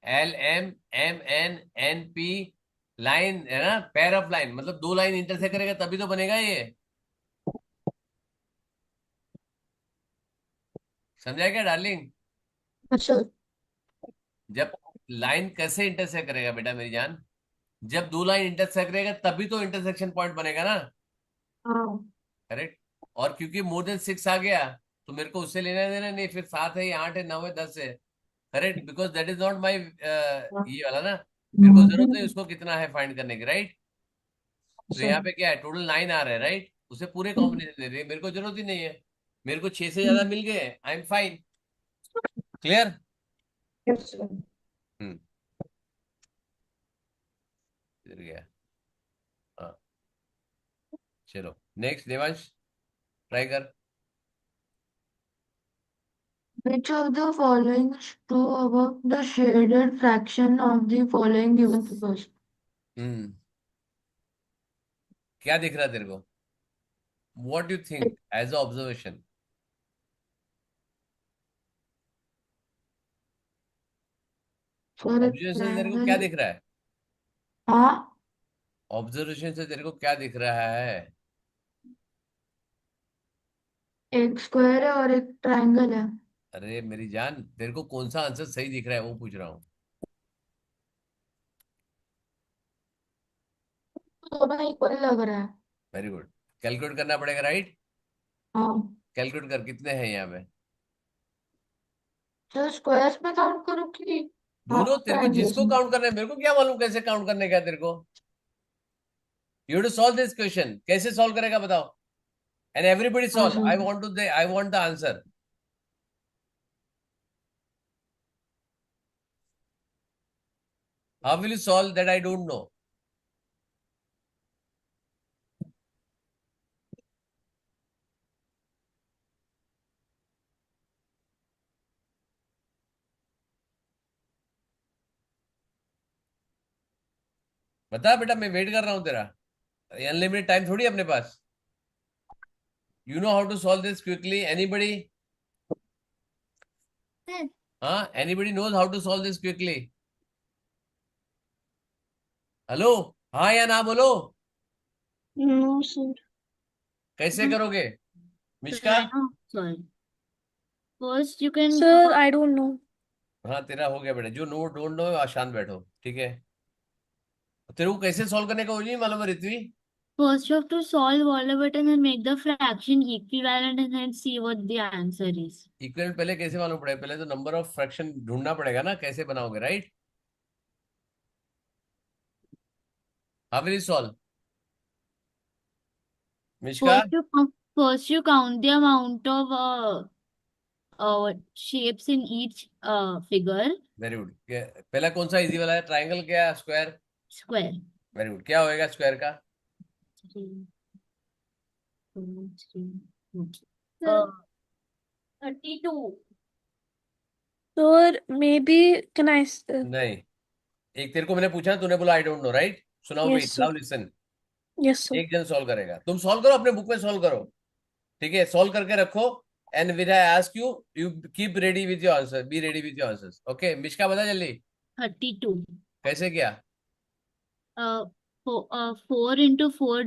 S2: L M M N N P, line है ना, पेयर ऑफ लाइन, मतलब दो लाइन इंटरसेक्ट करेगा तभी तो बनेगा ये। समझा क्या डार्लिंग?
S5: अच्छा।
S2: जब लाइन कैसे इंटरसेक्ट करेगा बेटा मेरी जान? जब दो लाइन इंटरसेक्ट करेगा तभी तो इंटरसेक्शन पॉइंट बनेगा ना,
S5: हाँ।
S2: करेक्ट? और क्योंकि मोर देन 6 आ गया तो मेरे को उससे लेना देना नहीं, फिर 7 है या 8 है 9 है 10 है, correct? Because that is not my ये वाला ना। मेरे को जरूरत नहीं उसको कितना है फाइंड करने की, राइट? तो
S5: अच्छा।
S2: यहाँ पे क्या है, टोटल 9 आ रहा है, राइट? उसे पूरे कॉम्बिनेशन दे रही है, मेरे को जरूरत ही नहीं है। मेरे को 6 से ज्यादा मिल गए, I am fine. Clear?
S5: Yes sir.
S2: हम्म, इधर गया। हाँ, चलो नेक्स्ट देवांश, ट्राई कर।
S5: Which of the following is true about the shaded fraction of the following given figures?
S2: Hmm, क्या दिख रहा है तेरे को? What you think as a observation?
S5: For a
S2: observation से तेरे को क्या
S5: triangle,
S2: दिख रहा है?
S5: हाँ,
S2: ऑब्जर्वेशन से तेरे को क्या दिख रहा है?
S5: एक स्क्वायर है और एक ट्रायंगल है।
S2: अरे मेरी जान, तेरे को कौन सा आंसर सही दिख रहा है वो पूछ रहा हूँ।
S5: तो दोनों इक्वल लग रहा है।
S2: Very good. कैलकुलेट करना पड़ेगा, राइट?
S5: हाँ।
S2: कैलकुलेट कर, कितने हैं यहाँ पे?
S5: तो स्क्वायर्स में काउंट करूँ कि
S2: दोनों,
S5: हाफ
S2: तेरे को
S5: ट्रायंगल्स
S2: जिसको
S5: में?
S2: काउंट करना है, मेरे को क्या मालूम कैसे काउंट करने का है तेरे को। You to solve this question, कैसे सॉल्व करेगा बताओ? एंड एवरीबडी
S5: हाँ
S2: solve,
S5: sir.
S2: I want to, I want the answer. How will you solve that? I don't know. बता बेटा, मैं वेट कर रहा हूँ तेरा. अनलिमिटेड टाइम थोड़ी है अपने पास. You know how to solve this quickly? Anybody? हाँ, anybody knows how to solve this quickly? Hello, हाँ या ना बोलो.
S4: No, sir.
S2: कैसे करोगे
S3: So
S2: Mishka?
S3: I know. Sorry. First, you can.
S4: Sir, I don't know.
S2: हाँ, तेरा हो गया बेटा. जो नो डोंट नो शांत बैठो, ठीक है. तेरे को कैसे सॉल्व करने का वो नहीं मालूम है रित्वी?
S3: First, you have to solve all of it and then make the fraction equivalent and then see what the answer is.
S2: Equivalent पहले कैसे मालूम पड़ेगा? पहले तो नंबर ऑफ फ्रैक्शन ढूंढना पड़ेगा ना, कैसे बनाओगे, right? How will you solve Mishka?
S3: First you count the amount of shapes in each figure
S2: very good. पहला कौन सा इजी वाला है? ट्राइंगल क्या, स्क्वायर?
S3: square.
S2: Very good. क्या होएगा स्क्वायर का?
S3: 3, 2, 3,
S1: Sir.
S3: 32.
S4: Sir, maybe can I?
S2: नहीं, एक तेरे को मैंने पूछा, तूने बोला आई डोंट नो, राइट? सुनाओ
S4: Yes,
S2: wait,
S4: sir.
S2: Now listen.
S4: Yes, sir.
S2: एक जन सॉल्व करेगा. तुम सॉल्व करो, अपने बुक में सॉल्व करो, ठीक है? सॉल्व करके रखो. And with I ask you, you keep ready with your answer. Be ready with your answers. Okay Mishka, बता जल्दी
S3: 32.
S2: कैसे किया.
S3: Four into 4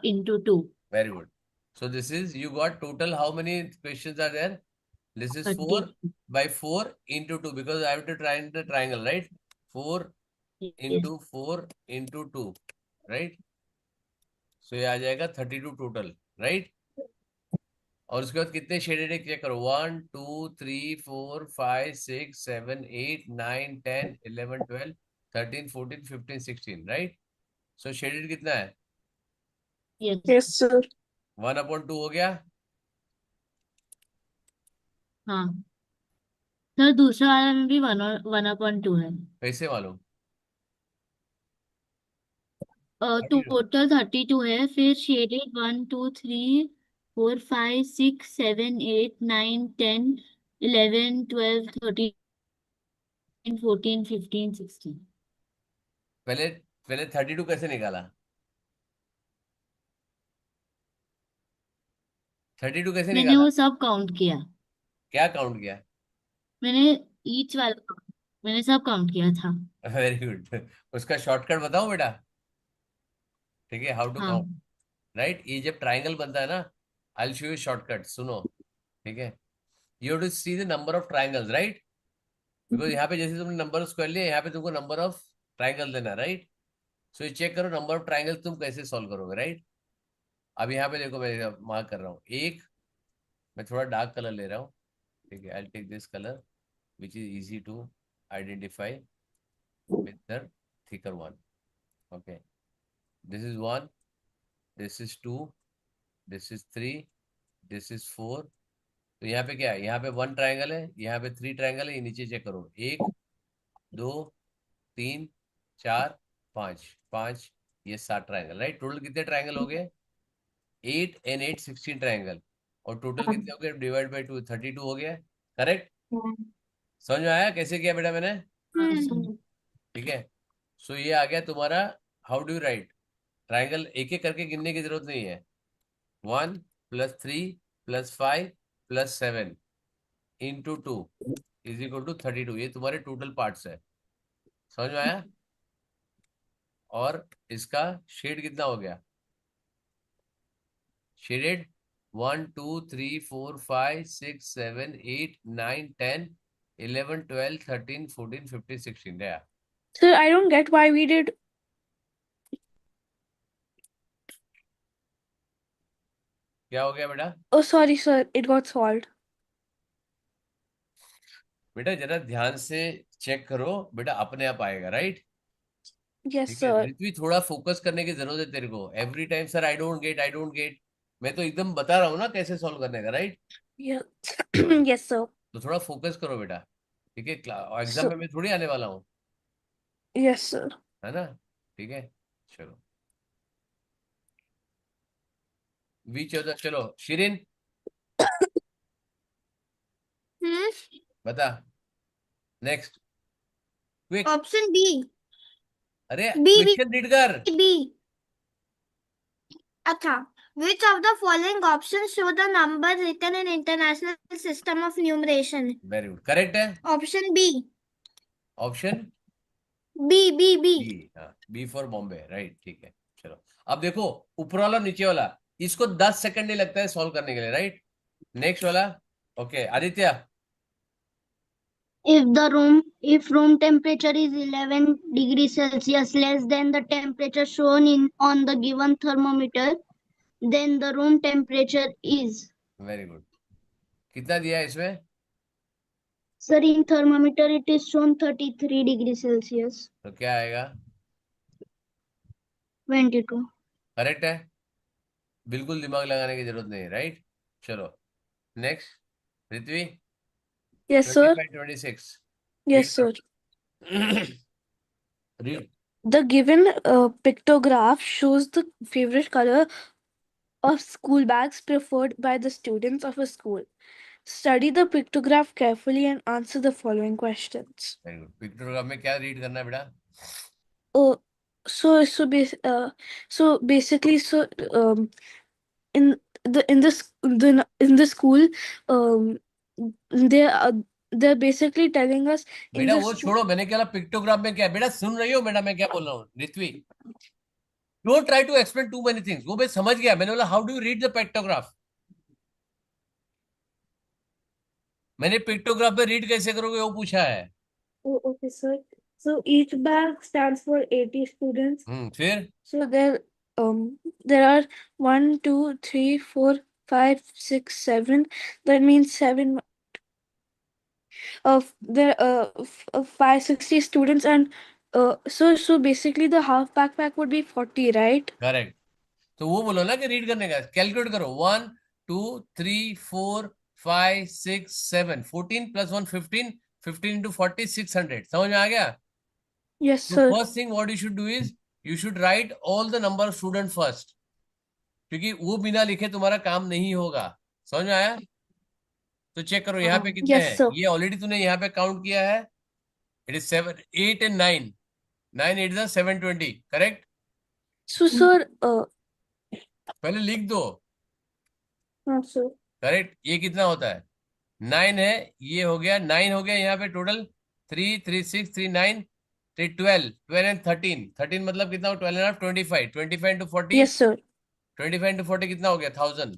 S3: into 2.
S2: Very good. So this is, you got total how many questions are there? This is 4
S3: 30.
S2: by 4 into 2 because I have to try in the triangle, right? 4
S3: Yes.
S2: into 4 into 2, right? So ये आ जाएगा 32 total, right? और उसके बाद कितने shaded है check करो. 1 2 3 4 5 6 7 8 9 10 11 12 13 14 15 16, right? So shaded कितना है?
S3: Yes.
S4: Yes, sir.
S2: 1/2 हो गया.
S3: हाँ. सर दूसरा वाला में भी 1/2 है.
S2: कैसे मालूम?
S3: टोटल 32 है. फिर शेडेड 1 2 3 4 5 6 7 8 9 10 11 12 13 14 15 16.
S2: पहले पहले 32 कैसे निकाला? 32 कैसे
S3: मैंने
S2: निकाला?
S3: वो सब काउंट किया.
S2: क्या काउंट किया?
S3: मैंने ईच वाला मैंने सब काउंट किया था.
S2: Very good. उसका शॉर्टकट बताओ बेटा, ठीक है? हाउ टू
S3: हाँ.
S2: Count, right? ये जब ट्राइंगल बनता है ना, I will show you shortcut. सुनो, ठीक है? You have to see the number of triangles, right? Because यहाँ पे जैसे तुमने नंबर ऑफ स्क्वायर लिया, यहाँ पे तुमको नंबर ऑफ ट्राइंगल देना, राइट? सो ये चेक करो नंबर ऑफ ट्राइंगल तुम कैसे सॉल्व करोगे, राइट? अब यहाँ पे देखो, मैं मार्क कर रहा हूँ. एक, मैं थोड़ा डार्क कलर ले रहा हूँ, ठीक है? I take this colour which is easy to identify with the thicker one. Okay, this is 1, this is 2, this is 3, this is 4. तो यहाँ पे क्या है? यहाँ पे 1 ट्राइंगल है, यहाँ पे 3 ट्राइंगल है. ये नीचे चेक करो, 1 2 3 4 5 5, ये 7 ट्राइंगल, राइट? टोटल कितने ट्राइंगल हो गए? 8 and 8 16 ट्राइंगल. और टोटल कितने हो गए? डिवाइड बाई 2 32 हो गया, करेक्ट? समझ में आया कैसे किया बेटा मैंने?
S3: हाँ, सर.
S2: ठीक है. सो ये आ गया तुम्हारा. How do you right? Triangle एक एक करके गिनने की जरूरत नहीं है. 1 + 3 + 5 + 7 into 2 इज इक्वल टू 32. ये तुम्हारे टोटल पार्ट्स है. समझ में आया? और इसका शेड कितना हो गया? शेडेड 1 2 3 4 5 6 7 8 9 10 11 12 13 14 15 16. गया.
S4: Sir, I don't get why we did.
S2: क्या हो गया बेटा?
S4: Oh, sorry, sir. It got solved.
S2: बेटा जरा ध्यान से चेक करो बेटा, अपने आप आएगा, राइट?
S4: Yes,
S2: ठीक है.
S4: sir.
S2: पृथ्वी, थोड़ा फोकस करने की जरूरत है तेरे को. Every time sir I don't get, I don't get. मैं तो एकदम बता रहा हूँ ना कैसे सॉल्व करने का, राइट?
S4: Yeah. Yes, sir.
S2: तो थोड़ा फोकस करो बेटा, ठीक है? एग्जाम
S4: So,
S2: में मैं थोड़ी आने वाला हूँ.
S4: Yes, sir.
S2: है ना? ठीक है, चलो बीच होता, चलो शिरीन बता नेक्स्ट क्विक।
S1: Option B.
S2: अरे
S1: बी बी
S2: क्वेश्चन रीड कर।
S1: बी। अच्छा, which of the following options show the number written in international system of numeration?
S2: Very good, correct है
S1: option B.
S2: Option
S1: B B B.
S2: B. हाँ, B for Bombay, right, ठीक है। चलो अब देखो, ऊपर वाला नीचे वाला, इसको 10 सेकंड नहीं लगता है सॉल्व करने के लिए, राइट? नेक्स्ट वाला, okay Aditya.
S6: If room temperature is 11 degrees Celsius less than the temperature shown on the given thermometer, then the room temperature is.
S2: Very good, कितना दिया है इसमें?
S6: Sir, in thermometer it is shown 33 degrees Celsius.
S2: तो क्या आएगा?
S6: 22.
S2: Correct है, बिल्कुल दिमाग लगाने की जरूरत नहीं, राइट? चलो next, Prithvi.
S4: Yes, sir.
S2: 25, 26
S4: Yes, sir.
S2: Read.
S4: The given pictograph shows the favorite color of school bags preferred by the students of a school. Study the pictograph carefully and answer the following questions.
S2: Very good, pictograph में क्या read करना है बेटा?
S4: Oh, so basically, in the school, they're basically telling us in
S2: बेटा
S4: the
S2: वो
S4: school.
S2: छोड़ो, मैंने क्या पिक्टोग्राफ में क्या है? बेटा सुन रही हो बेटा मैं क्या बोल रहा हूँ? Ritvi, don't try to explain too many things, वो मैं समझ गया। मैंने बोला how do you read the pictograph, मैंने पिक्टोग्राफ में रीड कैसे करोगे वो पूछा है।
S4: Oh, okay, sir. So each bag stands for 80 students.
S2: फिर
S4: So there are 1, 2, 3, 4, 5, 6, 7. That means 7 of there 560 students, and so basically the half backpack would be 40, right?
S2: Correct, तो वो बोलो ना कि रीड करने का, कैलकुलेट करो। 1 2 3 4 5 6 7 14 प्लस 1 15, 15 इंटू 40 600। समझ में आ गया?
S4: Yes,
S2: तो
S4: sir.
S2: First thing what you should do is you should write all the number of student first, क्योंकि वो बिना लिखे तुम्हारा काम नहीं होगा। समझ में आया? तो चेक करो यहाँ पे कितने
S4: Yes,
S2: हैं।
S4: sir.
S2: ये ऑलरेडी तूने यहाँ पे काउंट किया है, it is 7 8 and 9, 9 8 is 720, correct?
S4: So, sir,
S2: पहले लिख दो,
S4: sir.
S2: करेक्ट? ये कितना होता है? 9 है, ये हो गया 9 हो गया यहाँ पे टोटल, 3 3 6 3 9 3 12 12 एंड 13, 13 मतलब कितना हो? 12 and 25, 25 into 40,
S4: Yes, sir.
S2: 25 into 40 कितना हो गया? 1000।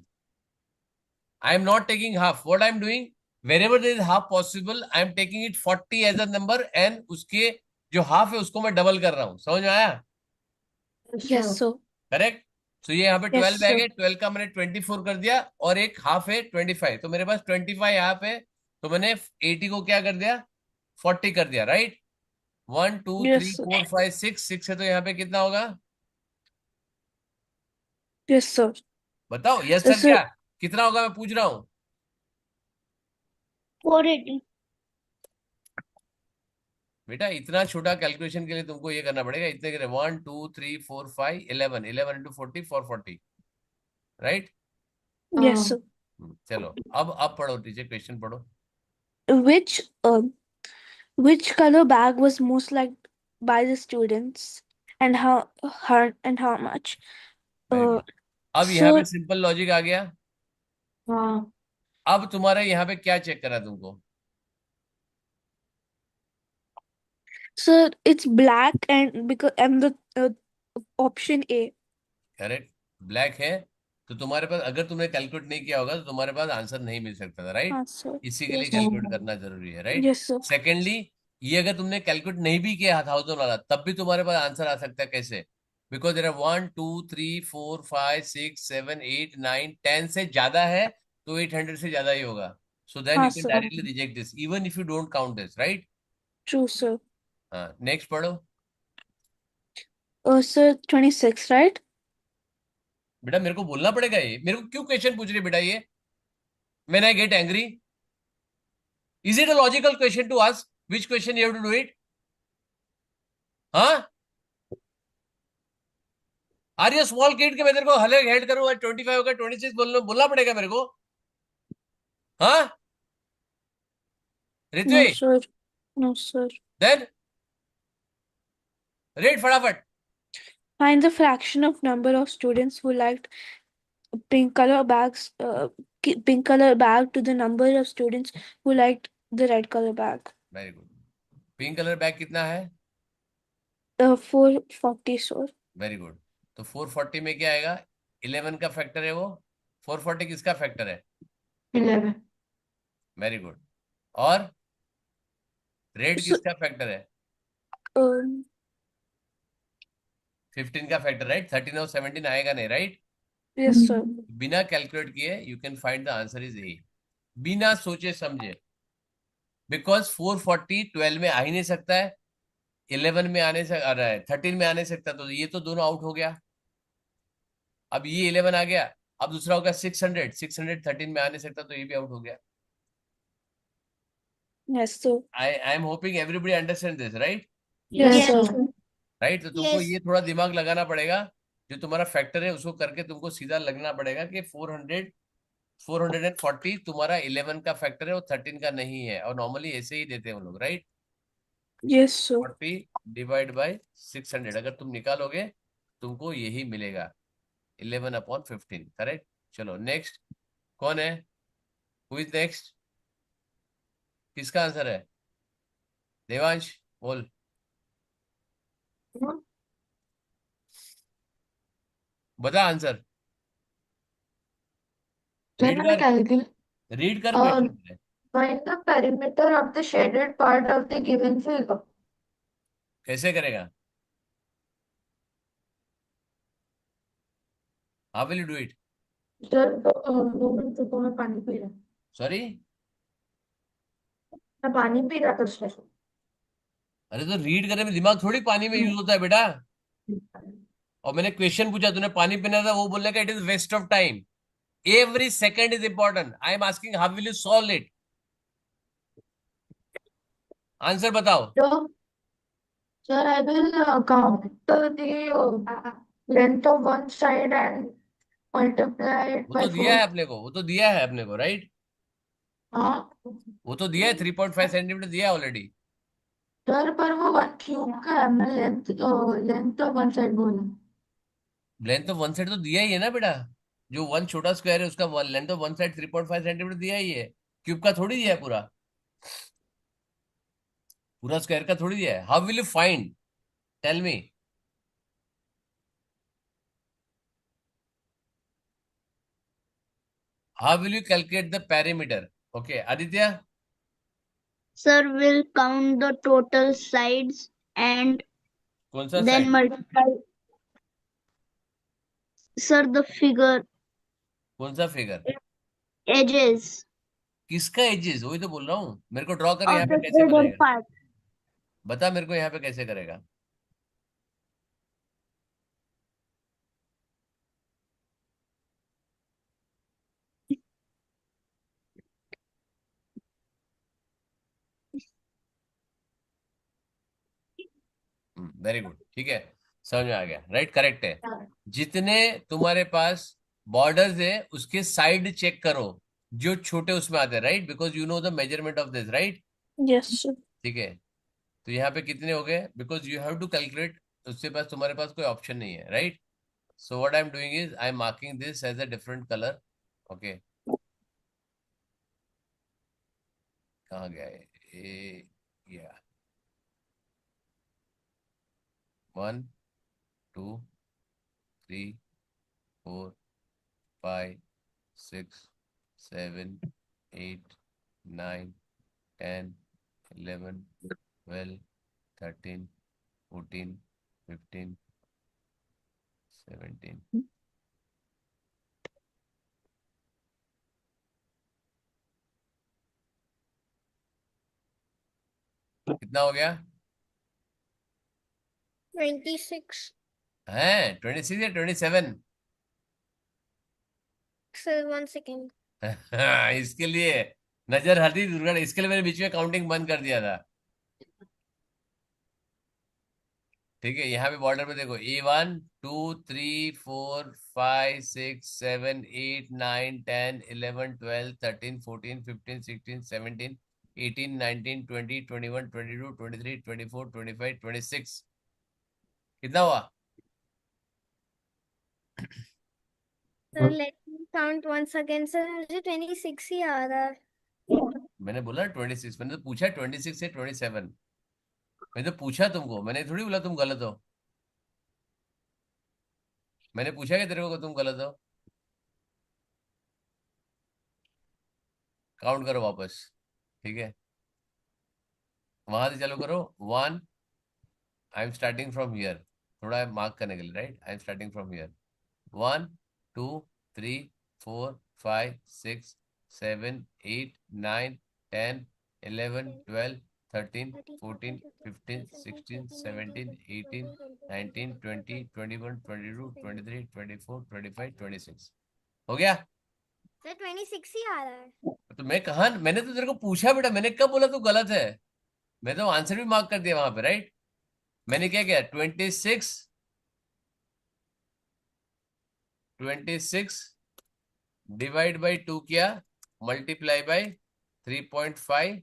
S2: I am not taking half. What I am doing, wherever there is half possible, I am taking it 40 as a number and उसके जो हाफ है उसको मैं डबल कर रहा हूँ। समझ में आया?
S4: Yes, sir.
S2: करेक्ट? तो ये यहाँ पे
S4: Yes,
S2: 12 बैग
S4: sir.
S2: है, 12 का मैंने 24 कर दिया और एक हाफ है 25, तो मेरे पास 25 हाफ है, तो मैंने 80 को क्या कर दिया? 40 कर दिया, राइट? 1 2
S4: Yes,
S2: 3
S4: sir.
S2: 4 5 6 है, तो यहाँ पे कितना होगा?
S4: Yes, sir.
S2: बताओ यस
S4: So,
S2: सर
S4: sir,
S2: क्या कितना होगा, मैं पूछ रहा हूँ।
S6: 480.
S2: बेटा इतना छोटा कैलकुलेशन के लिए तुमको ये करना पड़ेगा, इतने के लिए 1 2 3 4 5 11 11 इंटू 40 440, राइट?
S4: yes, sir.
S2: चलो अब पढ़ो टीचर, क्वेश्चन पढ़ो।
S4: Which which color bag was most liked by the students, and how much?
S2: Very
S4: Uh,
S2: good, अब यहाँ
S4: so,
S2: पे सिंपल लॉजिक आ गया।
S5: हाँ
S2: अब तुम्हारे यहाँ पे क्या चेक करा तुमको?
S4: sir, it's black and the option A.
S2: Correct, black है, तो तुम्हारे पास अगर तुमने कैलकुलेट नहीं किया होगा तो तुम्हारे पास आंसर नहीं मिल सकता था, राइट?
S4: हाँ sir.
S2: इसी के लिए
S4: Yes,
S2: कैलकुलेट करना जरूरी है, राइट?
S4: yes, sir.
S2: सेकेंडली, ये अगर तुमने कैलकुलेट नहीं भी किया 1000 वाला, तब भी तुम्हारे पास आंसर आ सकता है। कैसे? बिकॉज देयर आर 1 2 3 4 5 6 7 8 9 10 से ज्यादा है तो 800 से ज्यादा ही होगा। सो देन
S4: हाँ
S2: you can
S4: sir.
S2: Directly reject this even if you don't count this, right?
S4: True, sir.
S2: हाँ, नेक्स्ट पढ़ो।
S4: Sir, 26, right?
S2: बेटा मेरे को बोलना पड़ेगा, ये मेरे को क्यों क्वेश्चन पूछ रही है बेटा? ये when I get angry, is it a logical question to ask? Which question you have to do it? हाँ, आर यू स्मॉल किड के मैं तेरे को हले हेड करूंगा 25 का 26 बोलना पड़ेगा मेरे को? हाँ
S4: No,
S2: Ritvi,
S4: sir. No, sir.
S2: Then read फटाफट.
S4: Find the fraction of number of students who liked pink color bags, pink color bag to the number of students who liked the red color bag.
S2: Very good. Pink colour bag कितना है?
S4: 440, sir.
S2: Very good. तो 440 में क्या आएगा? 11 का factor है वो. 440 किसका फैक्टर है?
S5: 11.
S2: Very good. और रेड
S4: So,
S2: किसका फैक्टर है?
S4: um,
S2: 15 का फैक्टर, राइट? 13 और 17 आएगा नहीं, राइट?
S4: yes, sir.
S2: बिना कैलकुलेट किए you can find the answer is a, बिना सोचे समझे. बिकॉज 440 12 में आ ही नहीं सकता है, 11 में आने से आ रहा है, 13 में आने सकता, तो ये तो दोनों आउट हो गया. अब ये 11 आ गया, अब दूसरा होगा 600. 600 13 में आने सकता, तो ये भी आउट हो गया.
S4: Yes, sir.
S2: I am hoping everybody understand this, right?
S4: Yes,
S1: Yes,
S4: sir.
S1: sir.
S2: Right. तो तुमको
S1: Yes.
S2: ये थोड़ा दिमाग लगाना पड़ेगा, जो तुम्हारा फैक्टर है उसको करके तुमको सीधा लगना पड़ेगा कि 440 तुम्हारा 11 का फैक्टर है और 13 का नहीं है, और नॉर्मली ऐसे ही देते हैं हम लोग, right?
S4: Yes, sir.
S2: 40 divide by 600, अगर तुम निकालोगे तुमको यही मिलेगा, 11/15. करेक्ट. चलो नेक्स्ट. कौन है? Who is next? किसका आंसर है? देवांश बोल. बता आंसर.
S5: Sir,
S2: रीड
S5: मैंने
S2: कर,
S5: calculate.
S2: रीड कर question.
S5: Find the perimeter of the shaded part of the given figure.
S2: कैसे करेगा? How will you do it?
S5: Sir, 2 minute रुको, मैं पानी पी रहा.
S2: सॉरी.
S5: मैं पानी पी रहा था सर.
S2: अरे तो रीड करने में दिमाग थोड़ी पानी में यूज होता है बेटा. और मैंने क्वेश्चन पूछा, तूने पानी पीना था, वो बोलने का it is waste of time. Every second is important. I am asking how will you solve it. Answer बताओ.
S5: So, sir, I will count the length of one side and multiply it
S2: वो
S5: by
S2: तो दिया
S5: 4.
S2: है अपने को, वो तो दिया है अपने को, राइट?
S5: हाँ
S2: वो तो दिया है, 3.5 सेंटीमीटर दिया है ऑलरेडी.
S5: सर, पर वो 1 क्यूब का है. मैं लेंथ ऑफ वन साइड बोला.
S2: लेंथ ऑफ वन साइड तो दिया ही है ना बेटा. जो वन छोटा स्क्वायर है उसका length of one side 3.5 centimetre दिया ही है. क्यूब का थोड़ी दिया है पूरा, पूरा स्क्वायर का थोड़ी दिया है. How will you find? Tell me. How will you calculate the perimeter? Okay Aditya.
S6: Sir will count the total sides and
S2: कौन सा
S6: then
S2: side?
S6: multiply. Sir, the figure
S2: कौन सा फिगर?
S6: edges
S2: किसका एजेस? वही तो बोल रहा हूँ, मेरे को ड्रॉ कर, यहाँ
S6: of
S2: पे
S6: the
S2: कैसे
S6: shaded
S2: बनाएगा?
S6: part.
S2: बता मेरे को यहाँ पे कैसे करेगा. Very good. ठीक है, समझ में आ गया, राइट? करेक्ट है. जितने तुम्हारे पास बॉर्डर्स है उसके साइड चेक करो, जो छोटे उसमें आते हैं, right? Because you know the measurement of this, right?
S4: Yes, sir.
S2: ठीक है. तो यहाँ पे कितने हो गए? Because you have to calculate, उसके पास तुम्हारे पास कोई ऑप्शन नहीं है, right? So what I am doing is I am marking this as a different colour. Okay, कहाँ गया है? या 1 2 3 4 5 6 7 8 9 10 11 12 13 14 15 17. कितना हो गया?
S1: 26.
S2: है 26 या 27?
S1: Sir, 1 second.
S2: इसके लिए नजर हटी दुर्घटना, इसके लिए मैंने बीच में काउंटिंग बंद कर दिया था. ठीक है, यहाँ पे बॉर्डर पे देखो A1 2 3 4 5 6 7 8 9 10 11 12 13 14 15 16 17 18 19 20 21 22 23 24 25 26 कितना हुआ?
S1: Sir let me count once again sir, मुझे 26 ही आ रहा है।
S2: मैंने बोला 26, मैंने तो पूछा 26 से 27, मैंने तो पूछा तुमको, मैंने थोड़ी बोला तुम गलत हो। मैंने पूछा कि तेरे को तुम गलत हो? काउंट करो वापस, ठीक है, वहां से चालू करो। 1, I am starting from here, थोड़ा मार्क करने के लिए, right, I am starting from here. 1 2 3 4 5 6 7 8 9 10 11 12 13 14 15 16 17 18 19 20 21 22 23 24 25 26 हो गया?
S1: सर 26 ही आ रहा है।
S2: तो मैं कहा, मैंने तो तेरे को पूछा बेटा, मैंने कब बोला तू गलत है? मैं तो आंसर भी मार्क कर दिया वहां पे, राइट। मैंने क्या किया, 26 डिवाइड बाई 2 किया, मल्टीप्लाई बाई 3.5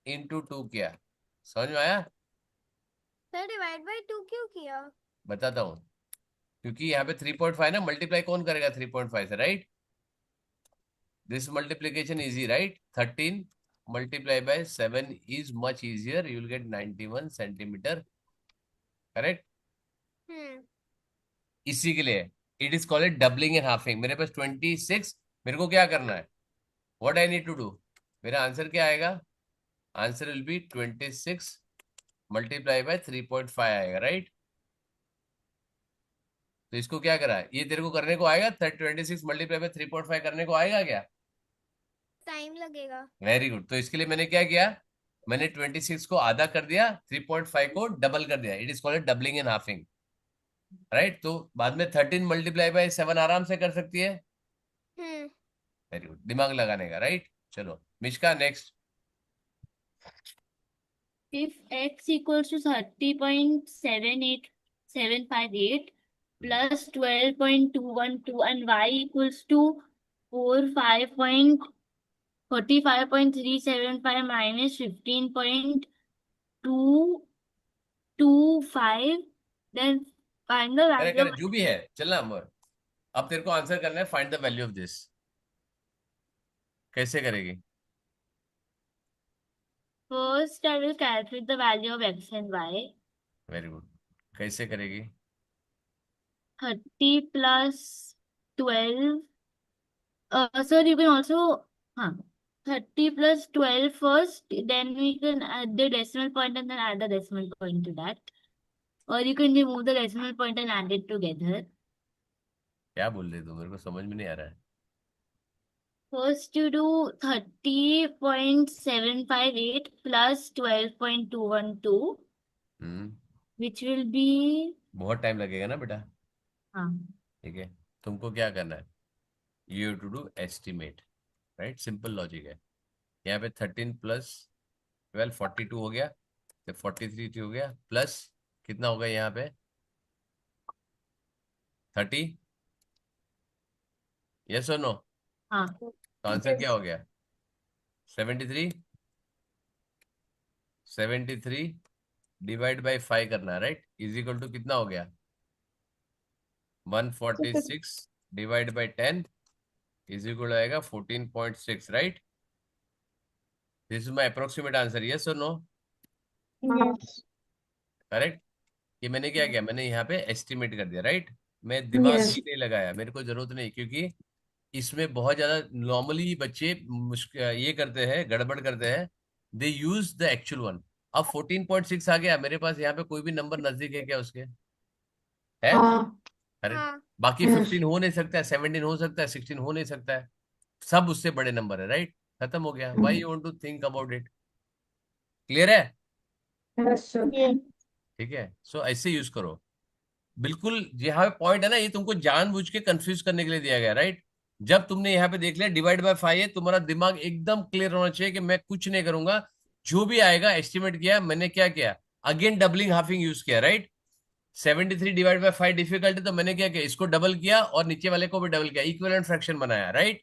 S2: इंटू 2 किया। समझ में आया?
S1: सर डिवाइड बाय 2 क्यों किया?
S2: बताता हूं, क्योंकि यहाँ पे 3.5 ना, मल्टीप्लाई कौन करेगा 3.5 से, right. This multiplication easy, right. 13 multiply by 7 is much easier, you will get 91 centimetre, correct. इसी के लिए it is called doubling and halving. मेरे पास 26, मेरे को क्या करना है, what I need to do, मेरा आंसर क्या आएगा, answer will be 26 multiply by 3.5 आएगा, राइट। तो इसको क्या करा है, ये तेरे को करने को आएगा, 26 मल्टीप्लाई बाय 3.5 करने को आएगा क्या?
S1: टाइम लगेगा।
S2: Very good. तो इसके लिए मैंने क्या किया, मैंने 26 को आधा कर दिया, 3.5 को डबल कर दिया, it is called doubling and halving, right. तो बाद में 13 मल्टीप्लाई बाय 7 आराम से कर सकती है। वेरी गुड, दिमाग लगाने का, राइट। चलो Mishka next.
S3: If x equals to 30.78758 plus 12.212 and y equals to 45.375 minus 15.225, then find the
S2: करे
S3: value
S2: करे
S3: of
S2: जो भी है, चलना अमर। अब तेरे को आंसर करना है, find the value of this. कैसे करेगी?
S3: First, I will calculate the value of x and y.
S2: Very good, कैसे करेगी?
S3: 30 plus 12. Sir, you can also, 30 plus 12 first, then we can add the decimal point and then add the decimal point to that. Or you can remove the decimal point and add it together.
S2: क्या बोल रही तू, मेरे को समझ में नहीं आ रहा है।
S3: First, you do 30.758 plus 12.212, which will be,
S2: बहुत टाइम लगेगा ना बेटा,
S3: हाँ,
S2: ठीक है। तुमको क्या करना है, you have to do estimate, right, simple logic है। यहाँ पे 13 प्लस 12 42 हो गया, तो 43 हो गया, प्लस कितना होगा यहाँ पे 30, यस और नो?
S3: हाँ,
S2: तो आंसर क्या हो गया, 73 डिवाइड बाई 5 करना है, राइट, इज इक्वल टू कितना हो गया, 146 डिवाइड बाई 10 इज इक्वल आएगा 14.6, right. This is my approximate answer, yes और नो? करेक्ट। ये मैंने क्या किया, मैंने यहाँ पे एस्टिमेट कर दिया, राइट। मैं दिमाग
S5: Yes.
S2: ही नहीं लगाया, मेरे को जरूरत नहीं, क्योंकि इसमें बहुत ज्यादा नॉर्मली बच्चे मुश्किल ये करते हैं, गड़बड़ करते हैं, दे यूज द एक्चुअल वन। अब 14.6 आ गया मेरे पास, यहाँ पे कोई भी नंबर नजदीक है क्या उसके, है? अरे बाकी
S5: Yes.
S2: 15 हो नहीं सकता है, 17 हो सकता है, 16 हो नहीं सकता है, सब उससे बड़े नंबर है, राइट। खत्म हो गया, why you want to think about it, clear है?
S5: Yes, sir.
S2: ठीक है, सो ऐसे यूज करो, बिल्कुल। यहाँ पे पॉइंट है ना, ये तुमको जानबूझ के कंफ्यूज करने के लिए दिया गया, राइट। जब तुमने यहाँ पे देख लिया डिवाइड बाय 5 है, तुम्हारा दिमाग एकदम क्लियर होना चाहिए कि मैं कुछ नहीं करूंगा, जो भी आएगा एस्टिमेट किया, मैंने क्या किया, अगेन डबलिंग हाफिंग यूज किया, राइट? 73 डिवाइड बाय 5 डिफिकल्ट है, तो मैंने क्या किया, इसको डबल किया और नीचे वाले को भी डबल किया, इक्विवेलेंट फ्रैक्शन बनाया, राइट?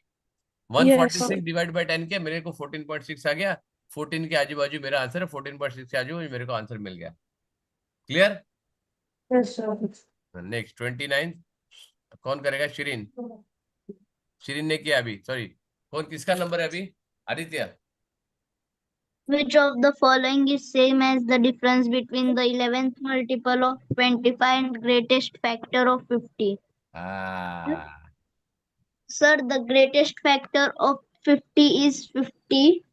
S4: Yes.
S2: 146 डिवाइड बाय 10 किया, मेरे को 14.6 आ गया। 14 के आजू बाजू मेरा आंसर है, 14.6 के आजू बाजू मेरे को आंसर मिल गया। क्लियर?
S5: Yes, sir.
S2: नेक्स्ट 29 कौन करेगा? शिरीन। शिरीन ने किया अभी, सॉरी, कौन, किसका नंबर है अभी? Aditya.
S6: Which of the following is same as the difference between the 11th multiple of 25 and greatest factor of 50?
S2: हाँ,
S6: Sir, the greatest factor of 50 is 50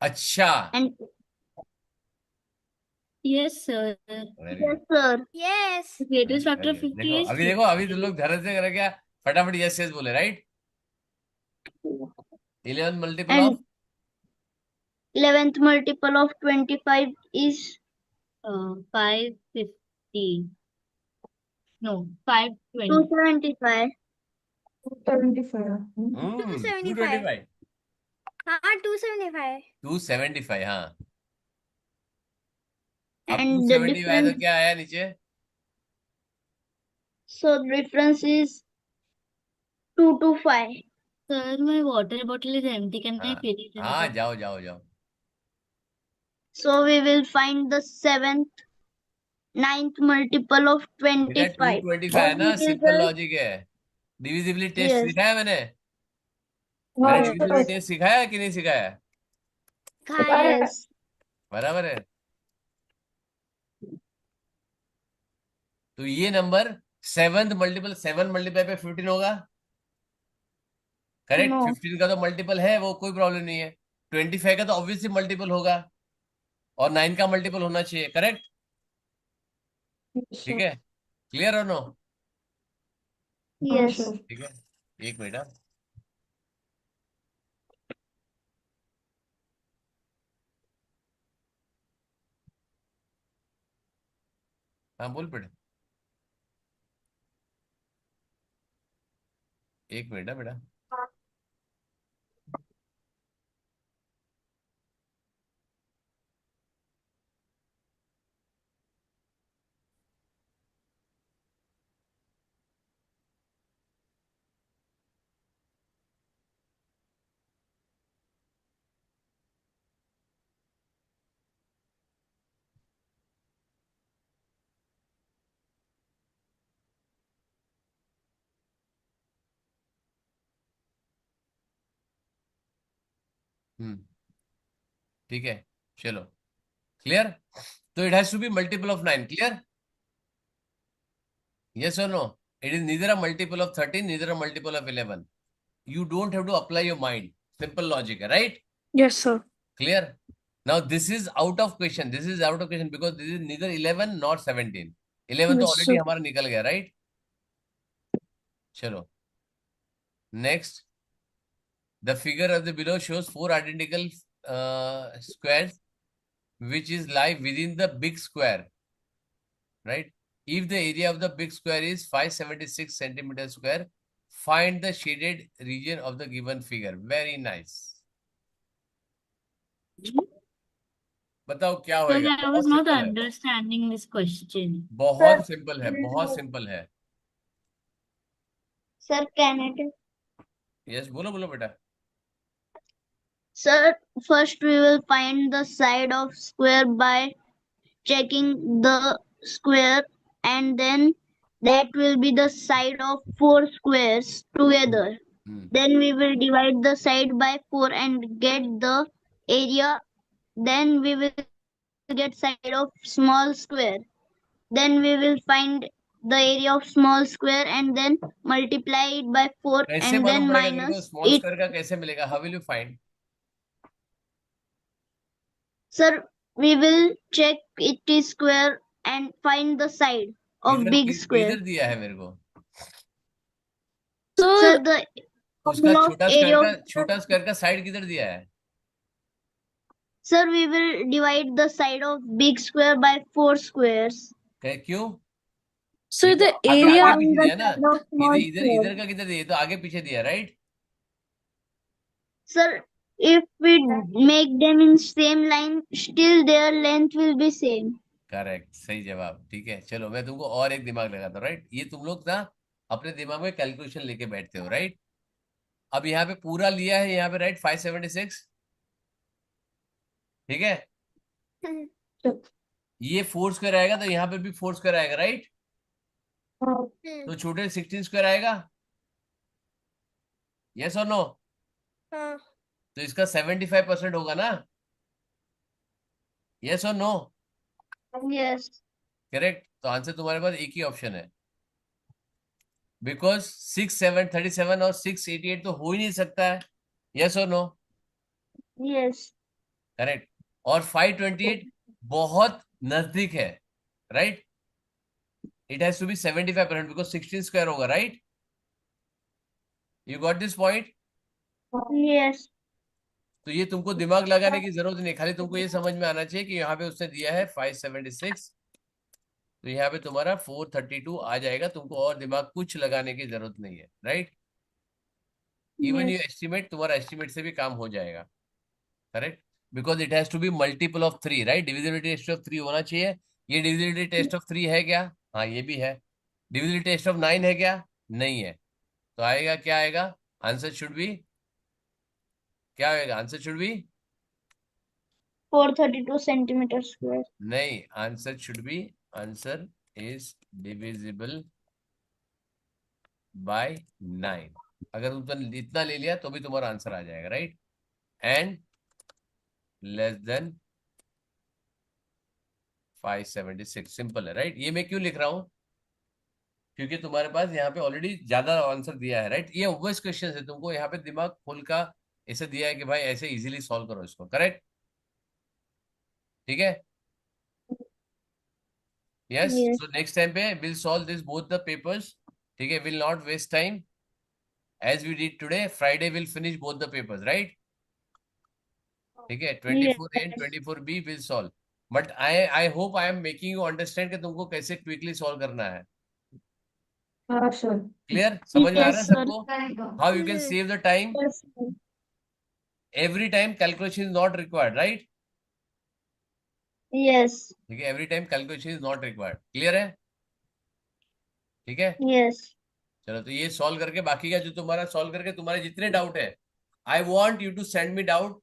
S2: अच्छा,
S6: and
S3: Yes, sir.
S2: Very
S6: yes,
S2: good,
S6: sir.
S1: Yes.
S3: Greatest factor
S2: very
S3: of
S2: good.
S3: 50
S2: देखो
S3: is
S2: अभी, देखो अभी तुम लोग ध्यान से क्या, फटाफट यस यस बोले, right? 11 multiple
S6: And
S2: of
S6: 11th multiple of 25 is
S3: 550. No, 520.
S6: 275.
S5: 275.
S2: 225,
S1: हाँ 275.
S2: 275, हाँ। अब
S6: And the
S2: 275 आया तो
S6: difference,
S2: क्या आया नीचे?
S6: so the difference is 225.
S3: Sir, my water bottle is empty. Can I
S2: हाँ
S3: fill it
S2: हाँ,
S3: another?
S2: जाओ जाओ जाओ।
S6: So we will find the 9th multiple of
S2: बेटा
S6: 25.
S2: 225 है ना,
S6: What is
S2: simple
S6: the,
S2: logic है। डिविजिबिलिटी टेस्ट
S6: yes,
S2: सिखाया मैंने
S5: Yes,
S2: डिविजिबिलिटी टेस्ट सिखाया है कि नहीं सिखाया?
S1: खाया.
S6: yes,
S2: बराबर है। तो ये नंबर 7th मल्टीपल, 7 मल्टीप्लाई पे 15 होगा, करेक्ट?
S6: no,
S2: 15 का तो मल्टीपल है, वो कोई प्रॉब्लम नहीं है। 25 का तो ऑब्वियसली मल्टीपल होगा और 9 का मल्टीपल होना चाहिए, करेक्ट? ठीक है, क्लियर और नो?
S6: yes.
S2: ठीक है, एक मिनट। हाँ? हाँ बोल बेटा, एक मिनट है बेटा। ठीक है, चलो, क्लियर? तो it has to be multiple of 9, clear? Yes or no? It is neither a multiple of 13, neither a multiple of 11. You don't have to apply your mind. Simple logic, right?
S4: Yes, sir.
S2: Clear? Now this is out of question. This is out of question because this is neither 11 nor 17. 11 तो
S4: Yes,
S2: already
S4: sir.
S2: हमारा निकल गया, right? चलो, next. The figure of the below shows 4 identical squares which is lie within the big square, right? If the area of the big square is 576 centimeters square, find the shaded region of the given figure. Very nice. बताओ क्या
S3: Sir,
S2: होएगा?
S3: I
S2: बहुत
S3: was not
S2: simple है,
S3: understanding this question.
S2: बहुत simple है, बहुत simple है।
S6: Sir, can it?
S2: Yes, बोलो बोलो बेटा।
S6: Sir, first we will find the side of square by checking the square, and then that will be the side of 4 squares together. Then we will divide the side by 4 and get the area. Then we will get side of small square. Then we will find the area of small square and then multiply it by 4
S2: कैसे
S6: and
S2: मालूम
S6: then
S2: पड़ेगा तेरे को
S6: minus
S2: small
S6: it.
S2: Square का? कैसे मिलेगा? How will you find?
S6: Sir, we will check it is square and find the side of big square.
S2: किधर दिया है मेरे को?
S6: Sir, the
S2: उसका
S6: angle of
S2: छोटा
S6: area
S2: स्क्वायर
S6: of,
S2: का, छोटा स्क्वायर का साइड किधर दिया है?
S6: sir, we will divide the side of big square by 4 squares.
S2: क्यों?
S4: So
S2: ये तो
S4: the
S2: आगे
S4: area,
S2: आगे पीछे दिया ना,
S6: Side of small
S2: इधर इधर
S6: square.
S2: इधर का किधर दिया? तो आगे पीछे दिया, right?
S6: Sir, if we make them in same line, still their length will be same.
S2: Correct, सही जवाब। ठीक है, चलो मैं तुमको और एक दिमाग लगाता हूँ। राइट, ये तुम लोग ना अपने दिमाग में कैलकुलेशन लेके बैठते हो। राइट, अब यहाँ पे पूरा लिया है यहाँ पे, राइट, 576। ठीक है, ये 4 स्क्वायर आएगा तो यहाँ पे भी 4 स्क्वायर आएगा। राइट, तो छोटे 16 स्क्वायर आएगा। यस और नो?
S1: हाँ।
S2: तो इसका 75% होगा ना? यस और नो?
S6: Yes.
S2: करेक्ट, तो आंसर तुम्हारे पास एक ही ऑप्शन है, बिकॉज 6 7 37 और 6 88 तो हो ही नहीं सकता है। यस और नो?
S6: Yes.
S2: करेक्ट, और 528 बहुत नजदीक है। Right, it has to be 75% because 16 square होगा। Right, you got this point?
S6: Yes.
S2: तो ये तुमको दिमाग लगाने की जरूरत नहीं, खाली तुमको ये समझ में आना चाहिए कि यहाँ पे उसने दिया है 576, तो यहाँ पे तुम्हारा 432 आ जाएगा। तुमको और दिमाग कुछ लगाने की जरूरत नहीं है। Right, even you
S6: Yes.
S2: Estimate, तुम्हारा एस्टिमेट से भी काम हो जाएगा। Correct, because it has to be multiple of 3। Right, divisibility test of 3 होना चाहिए। ये डिविजिबिलिटी टेस्ट ऑफ 3 है क्या? हाँ, ये भी है। डिविजिबिलिटी टेस्ट ऑफ 9 है क्या? नहीं है। तो आएगा क्या? आएगा आंसर शुड बी, क्या आएगा? Answer should be
S6: 432 centimeters square.
S2: नहीं, answer should be, answer is divisible by 9। अगर तुमने इतना ले लिया तो भी तुम्हारा आंसर आ जाएगा। Right, and less than 576, simple है। राइट, ये मैं क्यों लिख रहा हूं? क्योंकि तुम्हारे पास यहाँ पे ऑलरेडी ज्यादा आंसर दिया है। राइट, ये ऑब्वियस क्वेश्चन है, तुमको यहाँ पे दिमाग खोल का ऐसे दिया है कि भाई ऐसे इजीली सॉल्व करो इसको। करेक्ट, ठीक है। Yes,
S6: Yes.
S2: So next time पे will solve this both the papers. ठीक है, will not waste time as we did today. Friday will finish both the papers. Right, ठीक है, 24A and 24B will solve. But I hope I am making you understand कि तुमको कैसे quickly solve करना है।
S5: हाँ सर।
S2: क्लियर, समझ में आ रहा है
S6: Yes, sir.
S2: सबको? How you can save the time?
S6: Yes, sir.
S2: Every time calculation is not required. Right,
S6: Yes.
S2: ठीक है, every time calculation is not required. Clear है? ठीक है,
S6: Yes.
S2: चलो तो ये सॉल्व करके बाकी का जो तुम्हारा सॉल्व करके तुम्हारे जितने डाउट है, I want you to send me doubt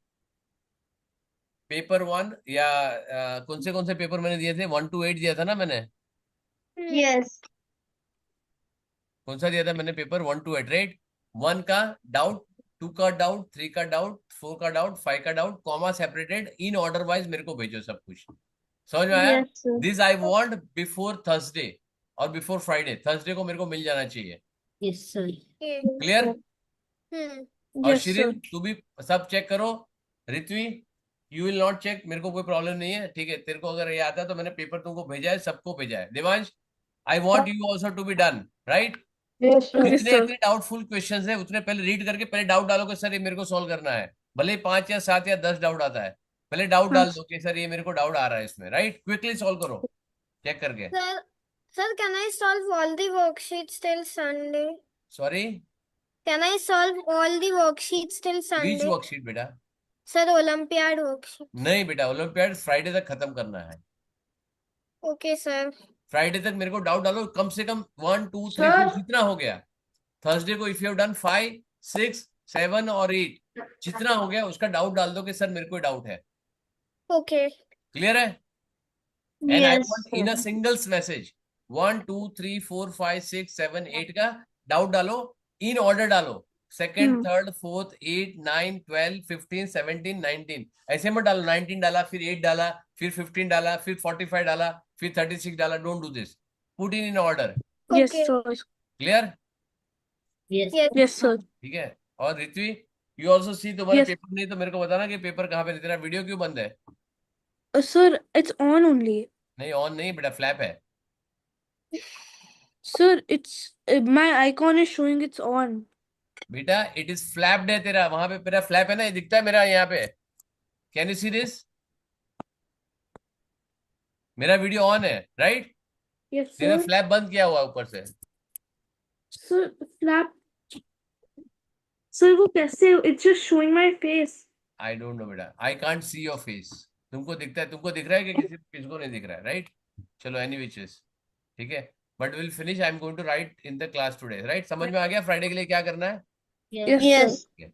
S2: paper 1 या कौन से पेपर मैंने दिए थे? 1 to 8 दिया था ना मैंने?
S6: Yes.
S2: कौन सा दिया था मैंने पेपर? 1 to 8। राइट, 1 का डाउट, 2 का डाउट, 3 का डाउट, 4 का डाउट, 5 का doubt, comma separated in order wise मेरे को भेजो सब कुछ। समझ में आया?
S6: Yes, sir.
S2: This I want before Thursday और बिफोर फ्राइडे। थर्सडे को मेरे को मिल जाना चाहिए।
S3: Yes, sir.
S2: क्लियर? और
S6: Yes, sir.
S2: शिरिन तू भी सब चेक करो। रित्वी, यू विल नॉट चेक, मेरे को कोई प्रॉब्लम नहीं है। ठीक है, तेरे को अगर ये आता है तो मैंने पेपर तुमको भेजा है, सबको भेजा है। Devansh, I want you also to be done. Right,
S5: yes sir.
S4: Yes,
S2: जितने
S4: sir.
S2: इतने डाउटफुल क्वेश्चंस है उतने पहले रीड करके पहले डाउट डालो कि सर ये मेरे को सॉल्व करना है। भले 5 या 7 या 10 डाउट आता है, पहले डाउट डाल दो कि सर ये मेरे को डाउट आ रहा है इसमें। राइट, क्विकली सॉल्व करो चेक करके।
S1: Sir, can I solve all the worksheets till Sunday?
S2: Sorry,
S1: Can I solve all the worksheets till
S2: beach
S1: Sunday?
S2: Worksheet बेटा?
S1: Sir, Olympiad worksheet.
S2: नहीं बेटा, ओलंपियाड फ्राइडे तक खत्म करना है।
S1: Okay, sir.
S2: फ्राइडे तक मेरे को डाउट डालो कम से कम 1 2 3
S5: Sir.
S2: 4 जितना हो गया। थर्सडे को इफ यू हैव डन 5 6 7 और 8 जितना हो गया उसका डाउट डाल दो कि सर मेरे को डाउट है।
S1: Okay.
S2: क्लियर है? And I
S6: Yes,
S2: want in a
S6: sir.
S2: Singles message 1 2 3 4 5 6 7 8 का डाउट डालो, इन ऑर्डर डालो। सेकंड, थर्ड, फोर्थ, 8 9 12 15 17 19 ऐसे मत डालो। 19 डाला, फिर 8 डाला, फिर 15 डाला, फिर 45 डाला, फिर 36 डाला। Don't do this, put in order.
S4: Yes,
S1: Okay.
S4: sir.
S2: Clear?
S3: Yes.
S1: Yes.
S4: Yes, sir.
S2: ठीक है, और रित्वी यू ऑल्सो सी, तुम्हारे
S4: Yes.
S2: पेपर नहीं तो मेरे को बताना कि पेपर कहाँ पे। तेरा वीडियो क्यों बंद है?
S4: Sir, it's on only.
S2: नहीं, ऑन नहीं बेटा, फ्लैप है।
S4: Sir, it's my icon is showing it's on.
S2: बेटा इट इज फ्लैप्ड है तेरा, वहां पे मेरा फ्लैप है ना, ये दिखता है मेरा यहाँ पे। Can you see this? मेरा वीडियो ऑन है। राइट,
S4: Yes,
S2: तेरा
S4: sir.
S2: फ्लैप बंद किया हुआ ऊपर से।
S4: Sir, flap. Sir, वो कैसे? It's just showing my face.
S2: I don't know बेटा, I can't see your face. तुमको दिखता है? तुमको दिख रहा है कि किसी किसको नहीं दिख रहा है? राइट, चलो एनी विच इज, ठीक है, but will finish, I am going to write in the class today, right? समझ में आ गया फ्राइडे के लिए क्या करना है?
S3: Yes.
S4: Yes, sir.
S6: Yes.